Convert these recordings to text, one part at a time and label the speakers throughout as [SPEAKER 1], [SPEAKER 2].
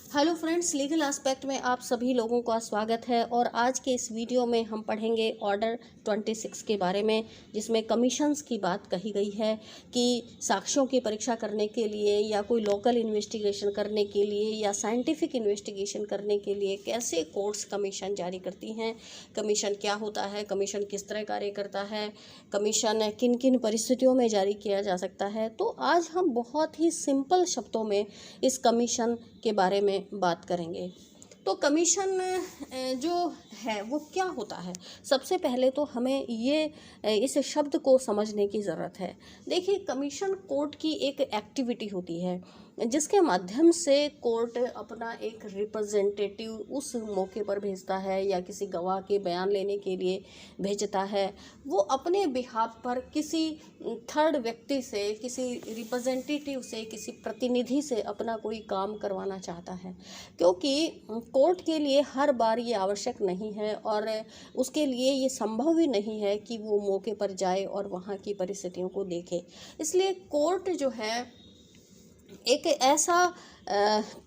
[SPEAKER 1] Hello friends, legal aspect में आप सभी लोगों का स्वागत है। और आज के इस वीडियो में हम पढ़ेंगे ऑर्डर 26 के बारे में, जिसमें कमीशंस की बात कही गई है कि साक्ष्यों की परीक्षा करने के लिए या कोई लोकल इन्वेस्टिगेशन करने के लिए या साइंटिफिक इन्वेस्टिगेशन करने के लिए कैसे कोर्ट्स कमीशन जारी करती हैं, कमीशन क्या होता है, कमीशन किस तरह कार्य करता है, कमीशन किन किन परिस्थितियों में जारी किया जा सकता है। तो आज हम बहुत ही सिंपल शब्दों में इस कमीशन के बारे में बात करेंगे। तो कमीशन जो है वो क्या होता है, सबसे पहले तो हमें ये इस शब्द को समझने की ज़रूरत है। देखिए, कमीशन कोर्ट की एक एक्टिविटी होती है जिसके माध्यम से कोर्ट अपना एक रिप्रेजेंटेटिव उस मौके पर भेजता है या किसी गवाह के बयान लेने के लिए भेजता है। वो अपने बिहाफ पर किसी थर्ड व्यक्ति से, किसी रिप्रेजेंटेटिव से, किसी प्रतिनिधि से अपना कोई काम करवाना चाहता है, क्योंकि कोर्ट के लिए हर बार ये आवश्यक नहीं है और उसके लिए ये संभव भी नहीं है कि वो मौके पर जाए और वहाँ की परिस्थितियों को देखे। इसलिए कोर्ट जो है एक ऐसा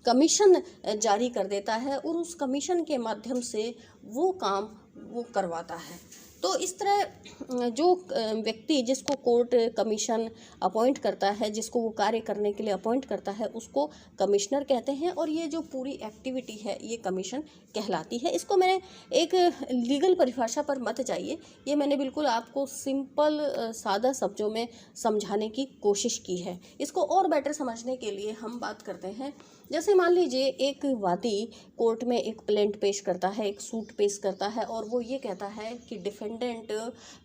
[SPEAKER 1] कमीशन जारी कर देता है और उस कमीशन के माध्यम से वो काम वो करवाता है। तो इस तरह जो व्यक्ति जिसको कोर्ट कमीशन अपॉइंट करता है, जिसको वो कार्य करने के लिए अपॉइंट करता है, उसको कमिश्नर कहते हैं। और ये जो पूरी एक्टिविटी है ये कमीशन कहलाती है। इसको मैंने एक लीगल परिभाषा पर मत जाइए, ये मैंने बिल्कुल आपको सिंपल सादा शब्दों में समझाने की कोशिश की है। इसको और बेटर समझने के लिए हम बात करते हैं। जैसे मान लीजिए एक वादी कोर्ट में एक प्लेंट पेश करता है, एक सूट पेश करता है और वो ये कहता है कि डिफेंडेंट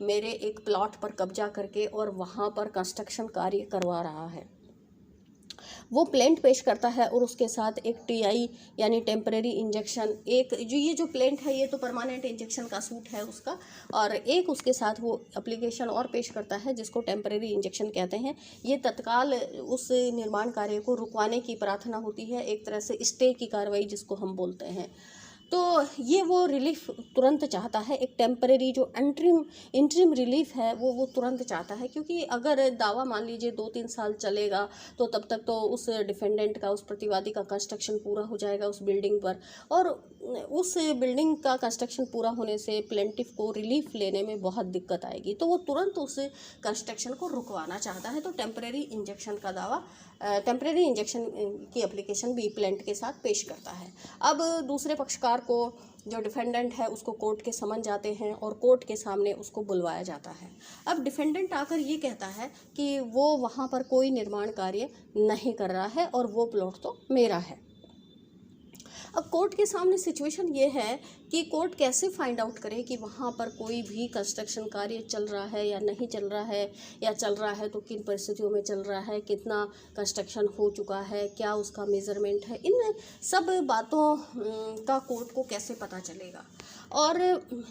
[SPEAKER 1] मेरे एक प्लॉट पर कब्जा करके और वहाँ पर कंस्ट्रक्शन कार्य करवा रहा है। वो प्लेंट पेश करता है और उसके साथ एक टीआई यानी टेम्परेरी इंजेक्शन, एक जो प्लेंट है ये तो परमानेंट इंजेक्शन का सूट है उसका, और एक उसके साथ वो एप्लीकेशन और पेश करता है जिसको टेम्परेरी इंजेक्शन कहते हैं। ये तत्काल उस निर्माण कार्य को रुकवाने की प्रार्थना होती है, एक तरह से स्टे की कार्रवाई जिसको हम बोलते हैं। तो ये वो रिलीफ तुरंत चाहता है, एक टेम्परेरी जो इंटरिम रिलीफ है वो तुरंत चाहता है, क्योंकि अगर दावा मान लीजिए 2-3 साल चलेगा तो तब तक तो उस डिफेंडेंट का, उस प्रतिवादी का कंस्ट्रक्शन पूरा हो जाएगा उस बिल्डिंग पर, और उस बिल्डिंग का कंस्ट्रक्शन पूरा होने से प्लेंटिफ को रिलीफ लेने में बहुत दिक्कत आएगी। तो वो तुरंत उस कंस्ट्रक्शन को रुकवाना चाहता है। तो टेम्परेरी इंजेक्शन का दावा, टेम्परेरी इंजेक्शन की एप्लीकेशन भी प्लेंट के साथ पेश करता है। अब दूसरे पक्षकार को, जो डिफेंडेंट है, उसको कोर्ट के समन जाते हैं और कोर्ट के सामने उसको बुलवाया जाता है। अब डिफेंडेंट आकर ये कहता है कि वो वहाँ पर कोई निर्माण कार्य नहीं कर रहा है और वो प्लॉट तो मेरा है। अब कोर्ट के सामने सिचुएशन ये है कि कोर्ट कैसे फाइंड आउट करे कि वहाँ पर कोई भी कंस्ट्रक्शन कार्य चल रहा है या नहीं चल रहा है, या चल रहा है तो किन परिस्थितियों में चल रहा है, कितना कंस्ट्रक्शन हो चुका है, क्या उसका मेज़रमेंट है। इन सब बातों का कोर्ट को कैसे पता चलेगा। और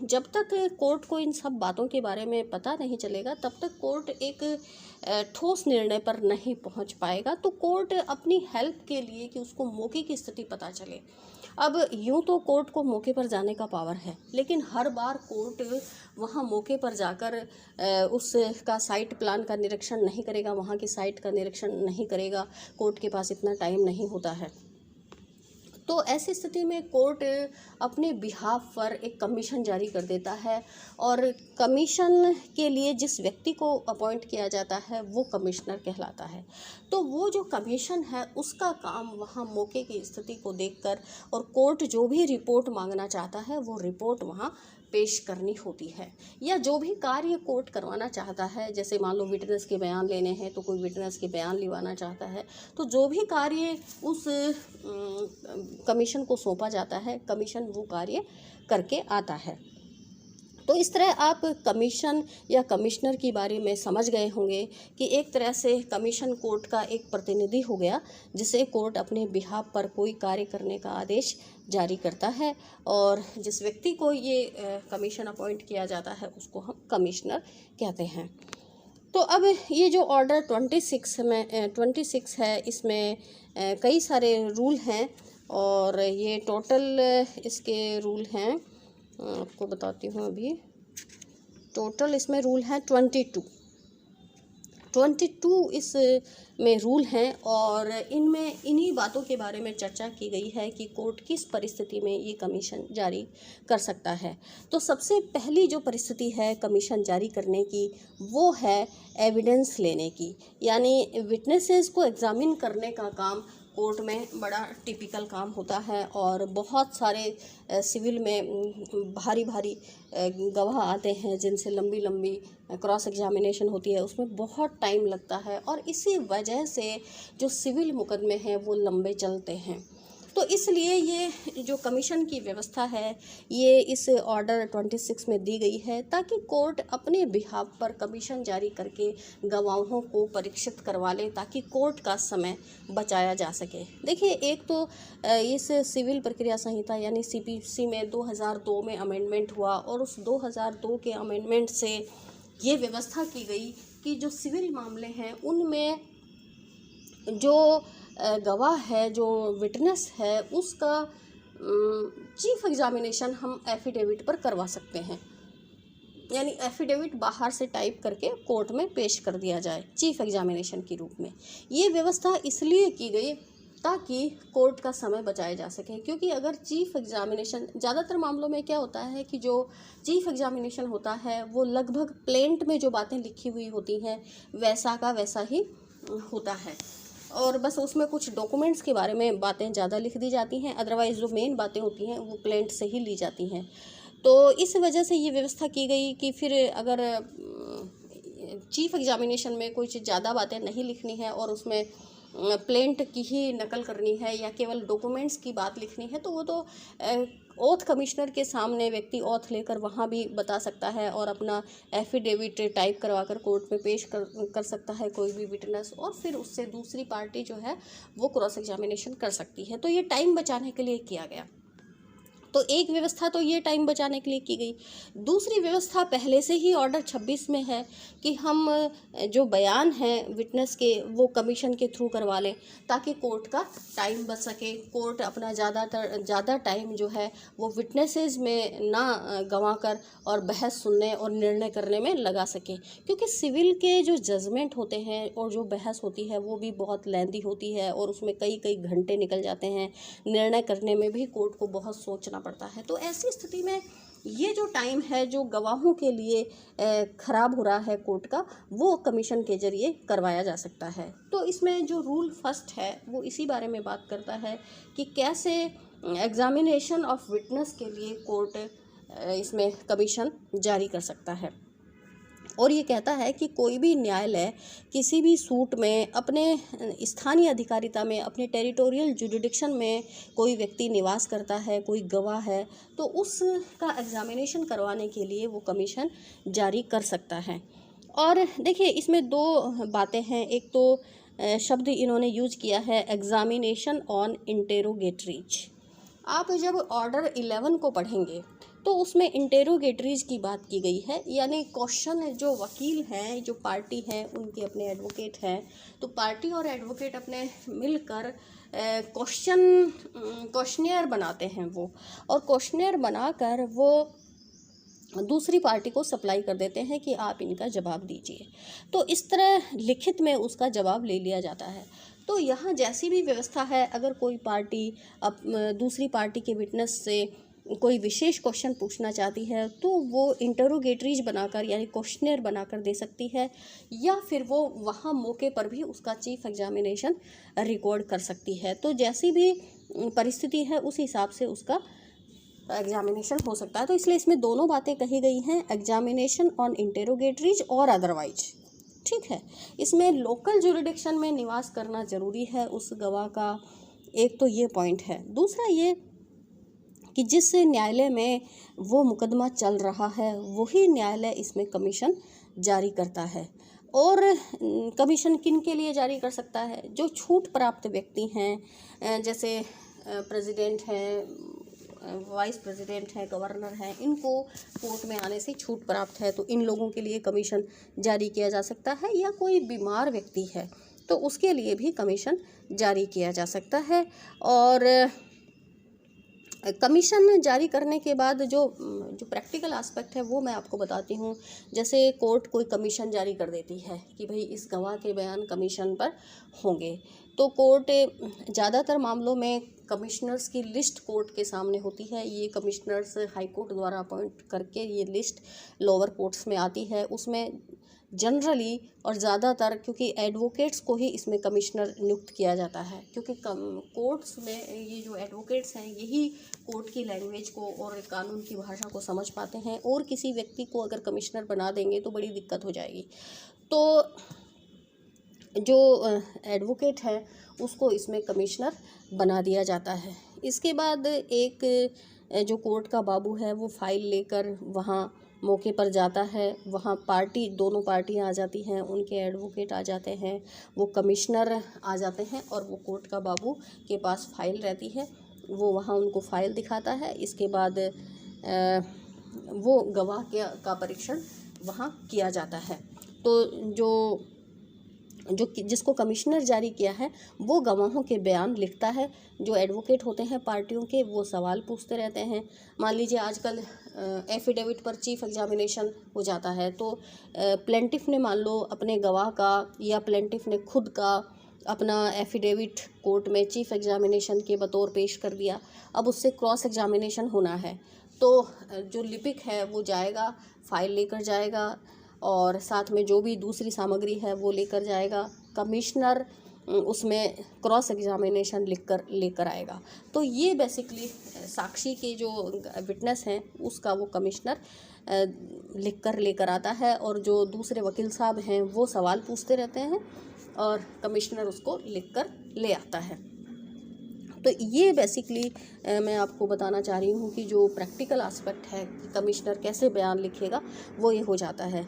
[SPEAKER 1] जब तक कोर्ट को इन सब बातों के बारे में पता नहीं चलेगा तब तक कोर्ट एक ठोस निर्णय पर नहीं पहुंच पाएगा। तो कोर्ट अपनी हेल्प के लिए कि उसको मौके की स्थिति पता चले, अब यूं तो कोर्ट को मौके पर जाने का पावर है, लेकिन हर बार कोर्ट वहां मौके पर जाकर उसका साइट प्लान का निरीक्षण नहीं करेगा, वहां की साइट का निरीक्षण नहीं करेगा। कोर्ट के पास इतना टाइम नहीं होता है। तो ऐसी स्थिति में कोर्ट अपने बिहाफ पर एक कमीशन जारी कर देता है और कमीशन के लिए जिस व्यक्ति को अपॉइंट किया जाता है वो कमिश्नर कहलाता है। तो वो जो कमीशन है उसका काम वहाँ मौके की स्थिति को देखकर और कोर्ट जो भी रिपोर्ट मांगना चाहता है वो रिपोर्ट वहाँ पेश करनी होती है, या जो भी कार्य कोर्ट करवाना चाहता है। जैसे मान लो विटनेस के बयान लेने हैं तो कोई विटनेस के बयान लिवाना चाहता है, तो जो भी कार्य उस कमीशन को सौंपा जाता है, कमीशन वो कार्य करके आता है। तो इस तरह आप कमीशन या कमिश्नर के बारे में समझ गए होंगे कि एक तरह से कमीशन कोर्ट का एक प्रतिनिधि हो गया, जिसे कोर्ट अपने बिहाफ पर कोई कार्य करने का आदेश जारी करता है, और जिस व्यक्ति को ये कमीशन अपॉइंट किया जाता है उसको हम कमिश्नर कहते हैं। तो अब ये जो ऑर्डर 26 है, इसमें कई सारे रूल हैं और ये टोटल इसके रूल हैं, आपको बताती हूँ। अभी टोटल इसमें रूल हैं 22 22 इस में रूल हैं और इनमें इन्हीं बातों के बारे में चर्चा की गई है कि कोर्ट किस परिस्थिति में ये कमीशन जारी कर सकता है। तो सबसे पहली जो परिस्थिति है कमीशन जारी करने की वो है एविडेंस लेने की, यानी विटनेसेस को एग्जामिन करने का काम कोर्ट में बड़ा टिपिकल काम होता है और बहुत सारे सिविल में भारी भारी गवाह आते हैं जिनसे लंबी लंबी क्रॉस एग्जामिनेशन होती है, उसमें बहुत टाइम लगता है और इसी वजह से जो सिविल मुकदमे हैं वो लंबे चलते हैं। तो इसलिए ये जो कमीशन की व्यवस्था है ये इस ऑर्डर 26 में दी गई है ताकि कोर्ट अपने बिहाफ पर कमीशन जारी करके गवाहों को परीक्षित करवा ले ताकि कोर्ट का समय बचाया जा सके। देखिए, एक तो इस सिविल प्रक्रिया संहिता यानी सीपीसी में 2002 में अमेंडमेंट हुआ और उस 2002 के अमेंडमेंट से ये व्यवस्था की गई कि जो सिविल मामले हैं उनमें जो गवाह है, जो विटनेस है, उसका चीफ एग्जामिनेशन हम एफिडेविट पर करवा सकते हैं, यानी एफिडेविट बाहर से टाइप करके कोर्ट में पेश कर दिया जाए चीफ एग्जामिनेशन के रूप में। ये व्यवस्था इसलिए की गई ताकि कोर्ट का समय बचाया जा सके, क्योंकि अगर चीफ एग्जामिनेशन, ज़्यादातर मामलों में क्या होता है कि जो चीफ एग्जामिनेशन होता है वो लगभग प्लेंट में जो बातें लिखी हुई होती हैं वैसा का वैसा ही होता है और बस उसमें कुछ डॉक्यूमेंट्स के बारे में बातें ज़्यादा लिख दी जाती हैं, अदरवाइज़ जो मेन बातें होती हैं वो प्लेंट से ही ली जाती हैं। तो इस वजह से ये व्यवस्था की गई कि फिर अगर चीफ एग्जामिनेशन में कुछ ज़्यादा बातें नहीं लिखनी है और उसमें प्लेंट की ही नकल करनी है या केवल डॉक्यूमेंट्स की बात लिखनी है तो वो तो ओथ कमिश्नर के सामने व्यक्ति ओथ लेकर वहाँ भी बता सकता है और अपना एफिडेविट टाइप करवा कर कोर्ट में पेश कर सकता है कोई भी विटनेस, और फिर उससे दूसरी पार्टी जो है वो क्रॉस एग्जामिनेशन कर सकती है। तो ये टाइम बचाने के लिए किया गया। तो एक व्यवस्था तो ये टाइम बचाने के लिए की गई। दूसरी व्यवस्था पहले से ही ऑर्डर 26 में है कि हम जो बयान हैं विटनेस के वो कमीशन के थ्रू करवा लें ताकि कोर्ट का टाइम बच सके, कोर्ट अपना ज़्यादा टाइम जो है वो विटनेसेस में ना गंवा कर और बहस सुनने और निर्णय करने में लगा सके, क्योंकि सिविल के जो जजमेंट होते हैं और जो बहस होती है वो भी बहुत लेंदी होती है और उसमें कई घंटे निकल जाते हैं, निर्णय करने में भी कोर्ट को बहुत सोचना पड़ता है। तो ऐसी स्थिति में ये जो टाइम है जो गवाहों के लिए खराब हो रहा है कोर्ट का, वो कमीशन के जरिए करवाया जा सकता है। तो इसमें जो रूल फर्स्ट है वो इसी बारे में बात करता है कि कैसे एग्जामिनेशन ऑफ विटनेस के लिए कोर्ट इसमें कमीशन जारी कर सकता है। और ये कहता है कि कोई भी न्यायालय किसी भी सूट में अपने स्थानीय अधिकारिता में, अपने टेरिटोरियल जुरिडिक्शन में कोई व्यक्ति निवास करता है, कोई गवाह है, तो उसका एग्जामिनेशन करवाने के लिए वो कमीशन जारी कर सकता है। और देखिए, इसमें दो बातें हैं। एक तो शब्द इन्होंने यूज किया है एग्जामिनेशन ऑन इंटेरोगेटरीज। आप जब ऑर्डर 11 को पढ़ेंगे तो उसमें इंटेरोगेटरीज की बात की गई है, यानी क्वेश्चन जो वकील हैं, जो पार्टी हैं, उनके अपने एडवोकेट हैं, तो पार्टी और एडवोकेट अपने मिलकर क्वेश्चनियर बनाते हैं वो, और क्वेश्चनियर बनाकर वो दूसरी पार्टी को सप्लाई कर देते हैं कि आप इनका जवाब दीजिए। तो इस तरह लिखित में उसका जवाब ले लिया जाता है। तो यहाँ जैसी भी व्यवस्था है, अगर कोई पार्टी दूसरी पार्टी के विटनेस से कोई विशेष क्वेश्चन पूछना चाहती है तो वो इंटरोगेटरीज बनाकर यानी क्वेश्चनियर बनाकर दे सकती है, या फिर वो वहाँ मौके पर भी उसका चीफ एग्जामिनेशन रिकॉर्ड कर सकती है। तो जैसी भी परिस्थिति है उस हिसाब से उसका एग्जामिनेशन हो सकता है। तो इसलिए इसमें दोनों बातें कही गई हैं, एग्जामिनेशन ऑन इंटेरोगेटरीज और अदरवाइज। ठीक है, इसमें लोकल जुरिडिक्शन में निवास करना ज़रूरी है उस गवाह का, एक तो ये पॉइंट है। दूसरा ये कि जिस न्यायालय में वो मुकदमा चल रहा है वही न्यायालय इसमें कमीशन जारी करता है। और कमीशन किन के लिए जारी कर सकता है? जो छूट प्राप्त व्यक्ति हैं, जैसे प्रेसिडेंट हैं, वाइस प्रेसिडेंट हैं, गवर्नर हैं, इनको कोर्ट में आने से छूट प्राप्त है तो इन लोगों के लिए कमीशन जारी किया जा सकता है, या कोई बीमार व्यक्ति है तो उसके लिए भी कमीशन जारी किया जा सकता है। और कमीशन जारी करने के बाद जो प्रैक्टिकल एस्पेक्ट है वो मैं आपको बताती हूँ। जैसे कोर्ट कोई कमीशन जारी कर देती है कि भाई इस गवाह के बयान कमीशन पर होंगे, तो कोर्ट ज़्यादातर मामलों में कमिश्नर्स की लिस्ट कोर्ट के सामने होती है। ये कमिश्नर्स हाई कोर्ट द्वारा अपॉइंट करके ये लिस्ट लोअर कोर्ट्स में आती है। उसमें जनरली और ज़्यादातर, क्योंकि एडवोकेट्स को ही इसमें कमिश्नर नियुक्त किया जाता है, क्योंकि कोर्ट्स में ये जो एडवोकेट्स हैं यही कोर्ट की लैंग्वेज को और कानून की भाषा को समझ पाते हैं, और किसी व्यक्ति को अगर कमिश्नर बना देंगे तो बड़ी दिक्कत हो जाएगी। तो जो एडवोकेट है उसको इसमें कमिश्नर बना दिया जाता है। इसके बाद एक जो कोर्ट का बाबू है वो फाइल लेकर वहाँ मौके पर जाता है। वहाँ दोनों पार्टियाँ आ जाती हैं, उनके एडवोकेट आ जाते हैं, वो कमिश्नर आ जाते हैं, और वो कोर्ट का बाबू के पास फाइल रहती है। वो वहाँ उनको फाइल दिखाता है। इसके बाद वो गवाह का परीक्षण वहाँ किया जाता है। तो जिसको कमिश्नर जारी किया है वो गवाहों के बयान लिखता है। जो एडवोकेट होते हैं पार्टियों के, वो सवाल पूछते रहते हैं। मान लीजिए आजकल एफिडेविट पर चीफ एग्जामिनेशन हो जाता है, तो प्लेंटिफ ने मान लो अपने गवाह का या प्लेंटिफ ने खुद का अपना एफिडेविट कोर्ट में चीफ एग्जामिनेशन के बतौर पेश कर दिया। अब उससे क्रॉस एग्जामिनेशन होना है, तो जो लिपिक है वो जाएगा, फाइल लेकर जाएगा, और साथ में जो भी दूसरी सामग्री है वो लेकर जाएगा। कमिश्नर उसमें क्रॉस एग्जामिनेशन लेकर आएगा। तो ये बेसिकली साक्षी के जो विटनेस हैं उसका वो कमिश्नर लेकर आता है, और जो दूसरे वकील साहब हैं वो सवाल पूछते रहते हैं और कमिश्नर उसको लिखकर ले आता है। तो ये बेसिकली मैं आपको बताना चाह रही हूँ कि जो प्रैक्टिकल एस्पेक्ट है कि कमिश्नर कैसे बयान लिखेगा वो ये हो जाता है।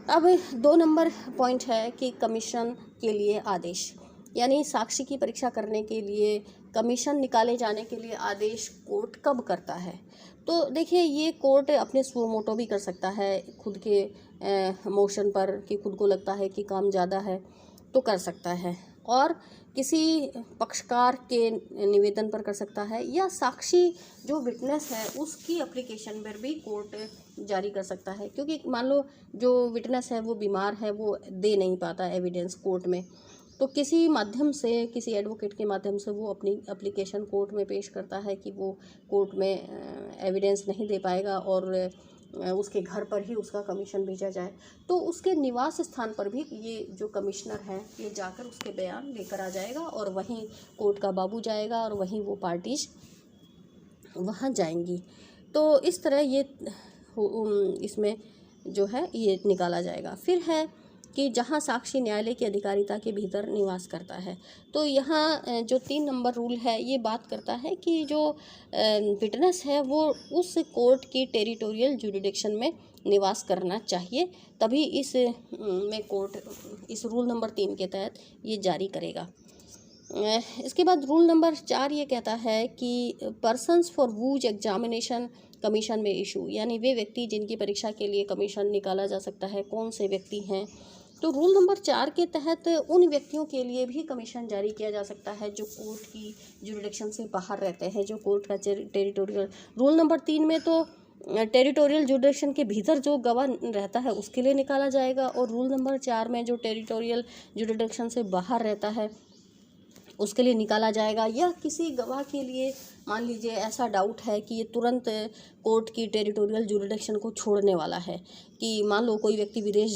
[SPEAKER 1] अब 2 नंबर पॉइंट है कि कमीशन के लिए आदेश, यानी साक्षी की परीक्षा करने के लिए कमीशन निकाले जाने के लिए आदेश कोर्ट कब करता है। तो देखिए, ये कोर्ट अपने सुओ मोटो भी कर सकता है, खुद के मोशन पर, कि खुद को लगता है कि काम ज़्यादा है तो कर सकता है, और किसी पक्षकार के निवेदन पर कर सकता है, या साक्षी जो विटनेस है उसकी एप्लीकेशन पर भी कोर्ट जारी कर सकता है। क्योंकि मान लो जो विटनेस है वो बीमार है, वो दे नहीं पाता एविडेंस कोर्ट में, तो किसी माध्यम से, किसी एडवोकेट के माध्यम से वो अपनी एप्लीकेशन कोर्ट में पेश करता है कि वो कोर्ट में एविडेंस नहीं दे पाएगा और उसके घर पर ही उसका कमीशन भेजा जाए। तो उसके निवास स्थान पर भी ये जो कमिश्नर है ये जाकर उसके बयान लेकर आ जाएगा, और वहीं कोर्ट का बाबू जाएगा और वहीं वो पार्टीज वहाँ जाएंगी। तो इस तरह ये इसमें जो है ये निकाला जाएगा। फिर है कि जहाँ साक्षी न्यायालय की अधिकारिता के भीतर निवास करता है, तो यहाँ जो 3 नंबर रूल है ये बात करता है कि जो विटनेस है वो उस कोर्ट की टेरिटोरियल जुरिडिक्शन में निवास करना चाहिए, तभी में कोर्ट इस रूल नंबर 3 के तहत ये जारी करेगा। इसके बाद रूल नंबर 4 ये कहता है कि persons for whose examination commission में इशू, यानी वे व्यक्ति जिनकी परीक्षा के लिए कमीशन निकाला जा सकता है कौन से व्यक्ति हैं। तो रूल नंबर 4 के तहत उन व्यक्तियों के लिए भी कमीशन जारी किया जा सकता है जो कोर्ट की जुरिडिक्शन से बाहर रहते हैं, जो कोर्ट का टेरिटोरियल। रूल नंबर 3 में तो टेरिटोरियल जुरिडिक्शन के भीतर जो गवाह रहता है उसके लिए निकाला जाएगा, और रूल नंबर 4 में जो टेरिटोरियल जुरिडिक्शन से बाहर रहता है उसके लिए निकाला जाएगा। या किसी गवाह के लिए मान लीजिए ऐसा डाउट है कि ये तुरंत कोर्ट की टेरिटोरियल जुरिडिक्शन को छोड़ने वाला है, कि मान लो कोई व्यक्ति विदेश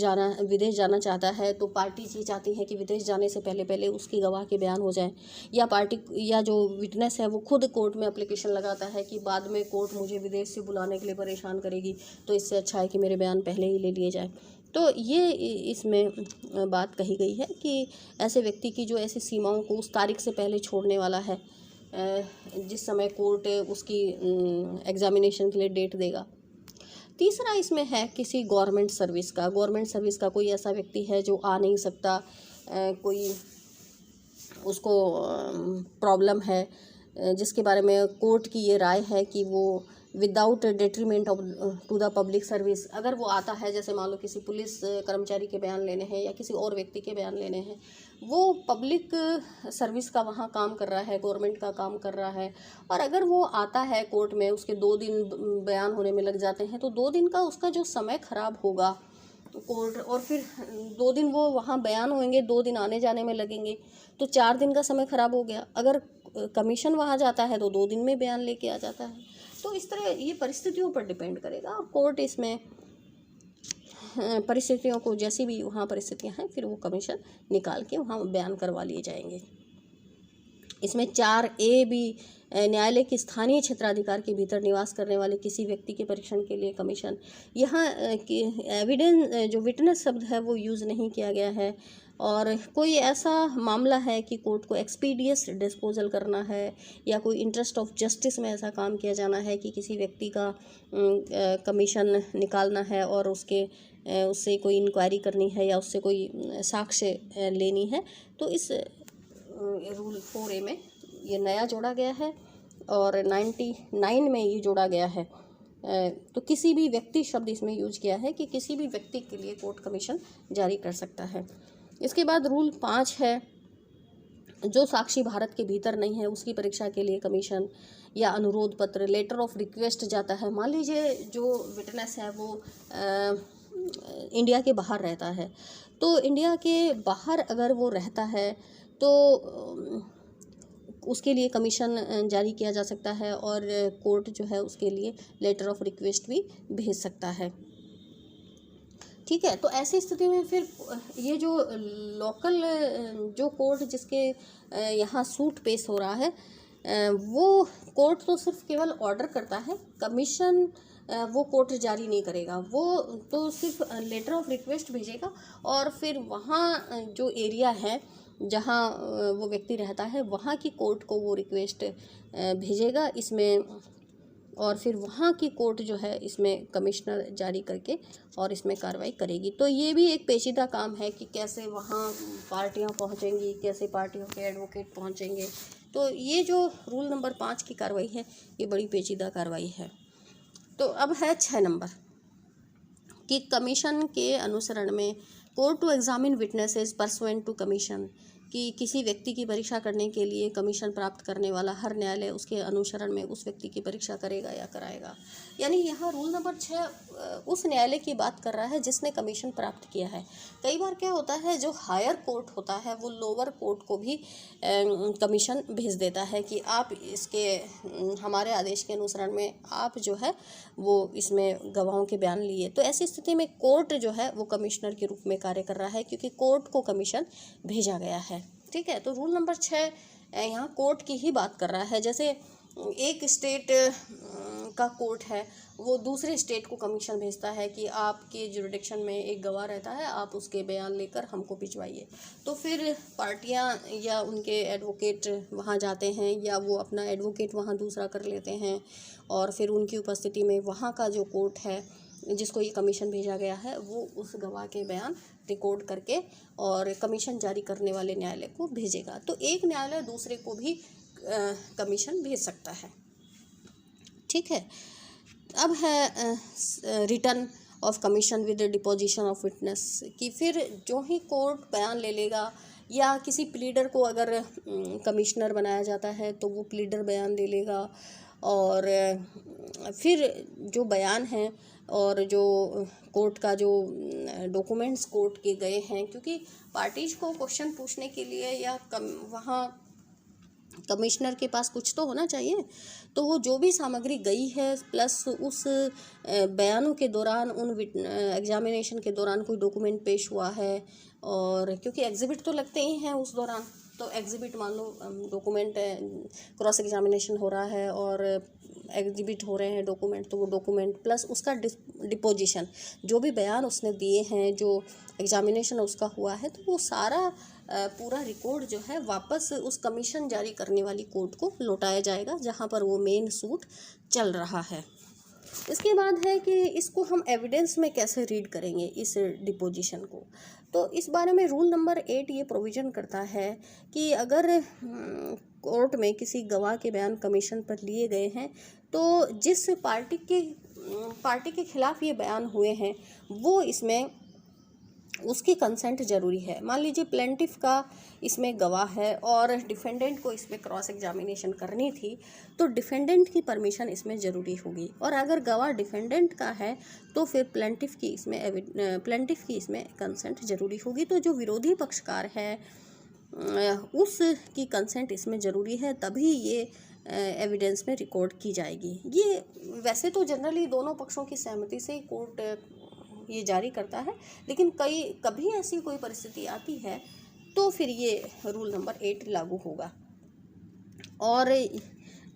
[SPEAKER 1] जाना चाहता है, तो पार्टी ये चाहती है कि विदेश जाने से पहले उसकी गवाह के बयान हो जाएं, या पार्टी या जो विटनेस है वो खुद कोर्ट में एप्लीकेशन लगाता है कि बाद में कोर्ट मुझे विदेश से बुलाने के लिए परेशान करेगी, तो इससे अच्छा है कि मेरे बयान पहले ही ले लिए जाए। तो ये इसमें बात कही गई है कि ऐसे व्यक्ति की जो ऐसी सीमाओं को उस तारीख से पहले छोड़ने वाला है जिस समय कोर्ट उसकी एग्जामिनेशन के लिए डेट देगा। तीसरा इसमें है किसी गवर्नमेंट सर्विस का कोई ऐसा व्यक्ति है जो आ नहीं सकता, कोई उसको प्रॉब्लम है जिसके बारे में कोर्ट की ये राय है कि वो without detriment of to the public service. अगर वो आता है, जैसे मान लो किसी पुलिस कर्मचारी के बयान लेने हैं या किसी और व्यक्ति के बयान लेने हैं, वो पब्लिक सर्विस का वहाँ काम कर रहा है, गवर्नमेंट का काम कर रहा है, और अगर वो आता है कोर्ट में, उसके 2 दिन बयान होने में लग जाते हैं, तो 2 दिन का उसका जो समय खराब होगा कोर्ट, और फिर 2 दिन वो वहाँ बयान होंगे, 2 दिन आने जाने में लगेंगे, तो 4 दिन का समय खराब हो गया। अगर कमीशन वहाँ जाता है तो 2 दिन में बयान लेके आ जाता है। तो इस तरह ये परिस्थितियों पर डिपेंड करेगा। कोर्ट इसमें परिस्थितियों को, जैसी भी वहाँ परिस्थितियाँ हैं, फिर वो कमीशन निकाल के वहाँ बयान करवा लिए जाएंगे। इसमें 4A भी न्यायालय के स्थानीय क्षेत्राधिकार के भीतर निवास करने वाले किसी व्यक्ति के परीक्षण के लिए कमीशन। यहाँ एविडेंस, जो विटनेस शब्द है वो यूज़ नहीं किया गया है, और कोई ऐसा मामला है कि कोर्ट को एक्सपीडियस डिस्पोजल करना है या कोई इंटरेस्ट ऑफ जस्टिस में ऐसा काम किया जाना है कि किसी व्यक्ति का कमीशन निकालना है और उससे कोई इंक्वायरी करनी है या उससे कोई साक्ष्य लेनी है, तो इस रूल 4A में ये नया जोड़ा गया है, और 99 में ये जोड़ा गया है। तो किसी भी व्यक्ति शब्द इसमें यूज किया है कि किसी भी व्यक्ति के लिए कोर्ट कमीशन जारी कर सकता है। इसके बाद रूल 5 है, जो साक्षी भारत के भीतर नहीं है उसकी परीक्षा के लिए कमीशन या अनुरोध पत्र, लेटर ऑफ रिक्वेस्ट जाता है। मान लीजिए जो विटनेस है वो इंडिया के बाहर रहता है, तो इंडिया के बाहर अगर वो रहता है तो उसके लिए कमीशन जारी किया जा सकता है, और कोर्ट जो है उसके लिए लेटर ऑफ रिक्वेस्ट भी भेज सकता है। ठीक है, तो ऐसी स्थिति में फिर ये जो लोकल जो कोर्ट जिसके यहाँ सूट पेश हो रहा है, वो कोर्ट तो सिर्फ केवल ऑर्डर करता है, कमीशन वो कोर्ट जारी नहीं करेगा, वो तो सिर्फ लेटर ऑफ रिक्वेस्ट भेजेगा, और फिर वहाँ जो एरिया है जहाँ वो व्यक्ति रहता है वहाँ की कोर्ट को वो रिक्वेस्ट भेजेगा इसमें, और फिर वहाँ की कोर्ट जो है इसमें कमिश्नर जारी करके और इसमें कार्रवाई करेगी। तो ये भी एक पेचीदा काम है कि कैसे वहाँ पार्टियाँ पहुँचेंगी, कैसे पार्टियों के एडवोकेट पहुँचेंगे। तो ये जो रूल नंबर 5 की कार्रवाई है ये बड़ी पेचीदा कार्रवाई है। तो अब है 6 नंबर कि कमीशन के अनुसरण में court to examine witnesses pursuant to commission, कि किसी व्यक्ति की परीक्षा करने के लिए कमीशन प्राप्त करने वाला हर न्यायालय उसके अनुसरण में उस व्यक्ति की परीक्षा करेगा या कराएगा। यानी यहाँ रूल नंबर 6 उस न्यायालय की बात कर रहा है जिसने कमीशन प्राप्त किया है। कई बार क्या होता है, जो हायर कोर्ट होता है वो लोअर कोर्ट को भी कमीशन भेज देता है कि आप इसके हमारे आदेश के अनुसरण में आप जो है वो इसमें गवाहों के बयान लिए। तो ऐसी स्थिति में कोर्ट जो है वो कमिश्नर के रूप में कार्य कर रहा है, क्योंकि कोर्ट को कमीशन भेजा गया है। ठीक है, तो रूल नंबर 6 यहाँ कोर्ट की ही बात कर रहा है। जैसे एक स्टेट का कोर्ट है, वो दूसरे स्टेट को कमीशन भेजता है कि आपके जुरिडिक्शन में एक गवाह रहता है, आप उसके बयान लेकर हमको भिजवाइए। तो फिर पार्टियां या उनके एडवोकेट वहाँ जाते हैं, या वो अपना एडवोकेट वहाँ दूसरा कर लेते हैं, और फिर उनकी उपस्थिति में वहाँ का जो कोर्ट है जिसको ये कमीशन भेजा गया है वो उस गवाह के बयान रिकॉर्ड करके और कमीशन जारी करने वाले न्यायालय को भेजेगा। तो एक न्यायालय दूसरे को भी कमीशन भेज सकता है। ठीक है, अब है return of commission with deposition of witness, कि फिर जो ही कोर्ट बयान ले लेगा या किसी प्लीडर को अगर कमिश्नर बनाया जाता है तो वो प्लीडर बयान ले लेगा, और फिर जो बयान हैं और जो कोर्ट का जो डॉक्यूमेंट्स कोर्ट के गए हैं, क्योंकि पार्टीज को क्वेश्चन पूछने के लिए या वहाँ कमिश्नर के पास कुछ तो होना चाहिए, तो वो जो भी सामग्री गई है प्लस उस बयानों के दौरान उन एग्जामिनेशन के दौरान कोई डॉक्यूमेंट पेश हुआ है, और क्योंकि एग्जिबिट तो लगते ही हैं उस दौरान, तो एग्जिबिट मान लो डॉक्यूमेंट क्रॉस एग्जामिनेशन हो रहा है और एग्जिबिट हो रहे हैं डॉक्यूमेंट, तो वो डॉक्यूमेंट प्लस उसका डिपोजिशन, जो भी बयान उसने दिए हैं, जो एग्जामिनेशन उसका हुआ है, तो वो सारा पूरा रिकॉर्ड जो है वापस उस कमीशन जारी करने वाली कोर्ट को लौटाया जाएगा जहाँ पर वो मेन सूट चल रहा है। इसके बाद है कि इसको हम एविडेंस में कैसे रीड करेंगे इस डिपोजिशन को। तो इस बारे में रूल नंबर 8 ये प्रोविज़न करता है कि अगर कोर्ट में किसी गवाह के बयान कमीशन पर लिए गए हैं, तो जिस पार्टी के खिलाफ ये बयान हुए हैं वो इसमें उसकी कंसेंट ज़रूरी है। मान लीजिए प्लेंटिफ का इसमें गवाह है और डिफेंडेंट को इसमें क्रॉस एग्जामिनेशन करनी थी, तो डिफेंडेंट की परमिशन इसमें ज़रूरी होगी। और अगर गवाह डिफेंडेंट का है तो फिर प्लेंटिफ की इसमें कंसेंट ज़रूरी होगी। तो जो विरोधी पक्षकार है उसकी कंसेंट इसमें ज़रूरी है, तभी ये एविडेंस में रिकॉर्ड की जाएगी। ये वैसे तो जनरली दोनों पक्षों की सहमति से ही कोर्ट ये जारी करता है, लेकिन कभी ऐसी कोई परिस्थिति आती है तो फिर ये रूल नंबर 8 लागू होगा। और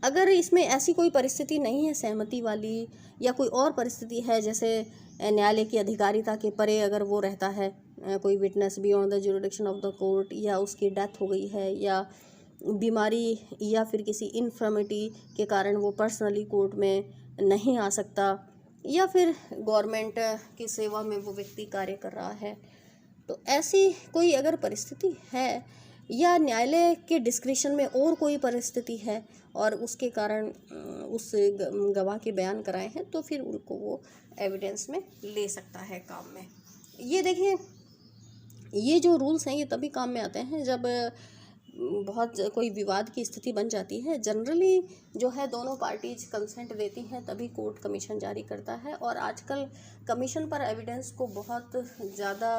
[SPEAKER 1] अगर इसमें ऐसी कोई परिस्थिति नहीं है सहमति वाली, या कोई और परिस्थिति है जैसे न्यायालय की अधिकारिता के परे अगर वो रहता है, कोई witness beyond the jurisdiction of the court, या उसकी डेथ हो गई है, या बीमारी या फिर किसी इन्फर्मिटी के कारण वो पर्सनली कोर्ट में नहीं आ सकता, या फिर गवर्नमेंट की सेवा में वो व्यक्ति कार्य कर रहा है, तो ऐसी कोई अगर परिस्थिति है, या न्यायालय के डिस्क्रिशन में और कोई परिस्थिति है और उसके कारण उस गवाह के बयान कराए हैं, तो फिर उनको वो एविडेंस में ले सकता है काम में। ये देखिए, ये जो रूल्स हैं ये तभी काम में आते हैं जब बहुत कोई विवाद की स्थिति बन जाती है। जनरली जो है दोनों पार्टीज कंसेंट देती हैं तभी कोर्ट कमीशन जारी करता है। और आजकल कमीशन पर एविडेंस को बहुत ज़्यादा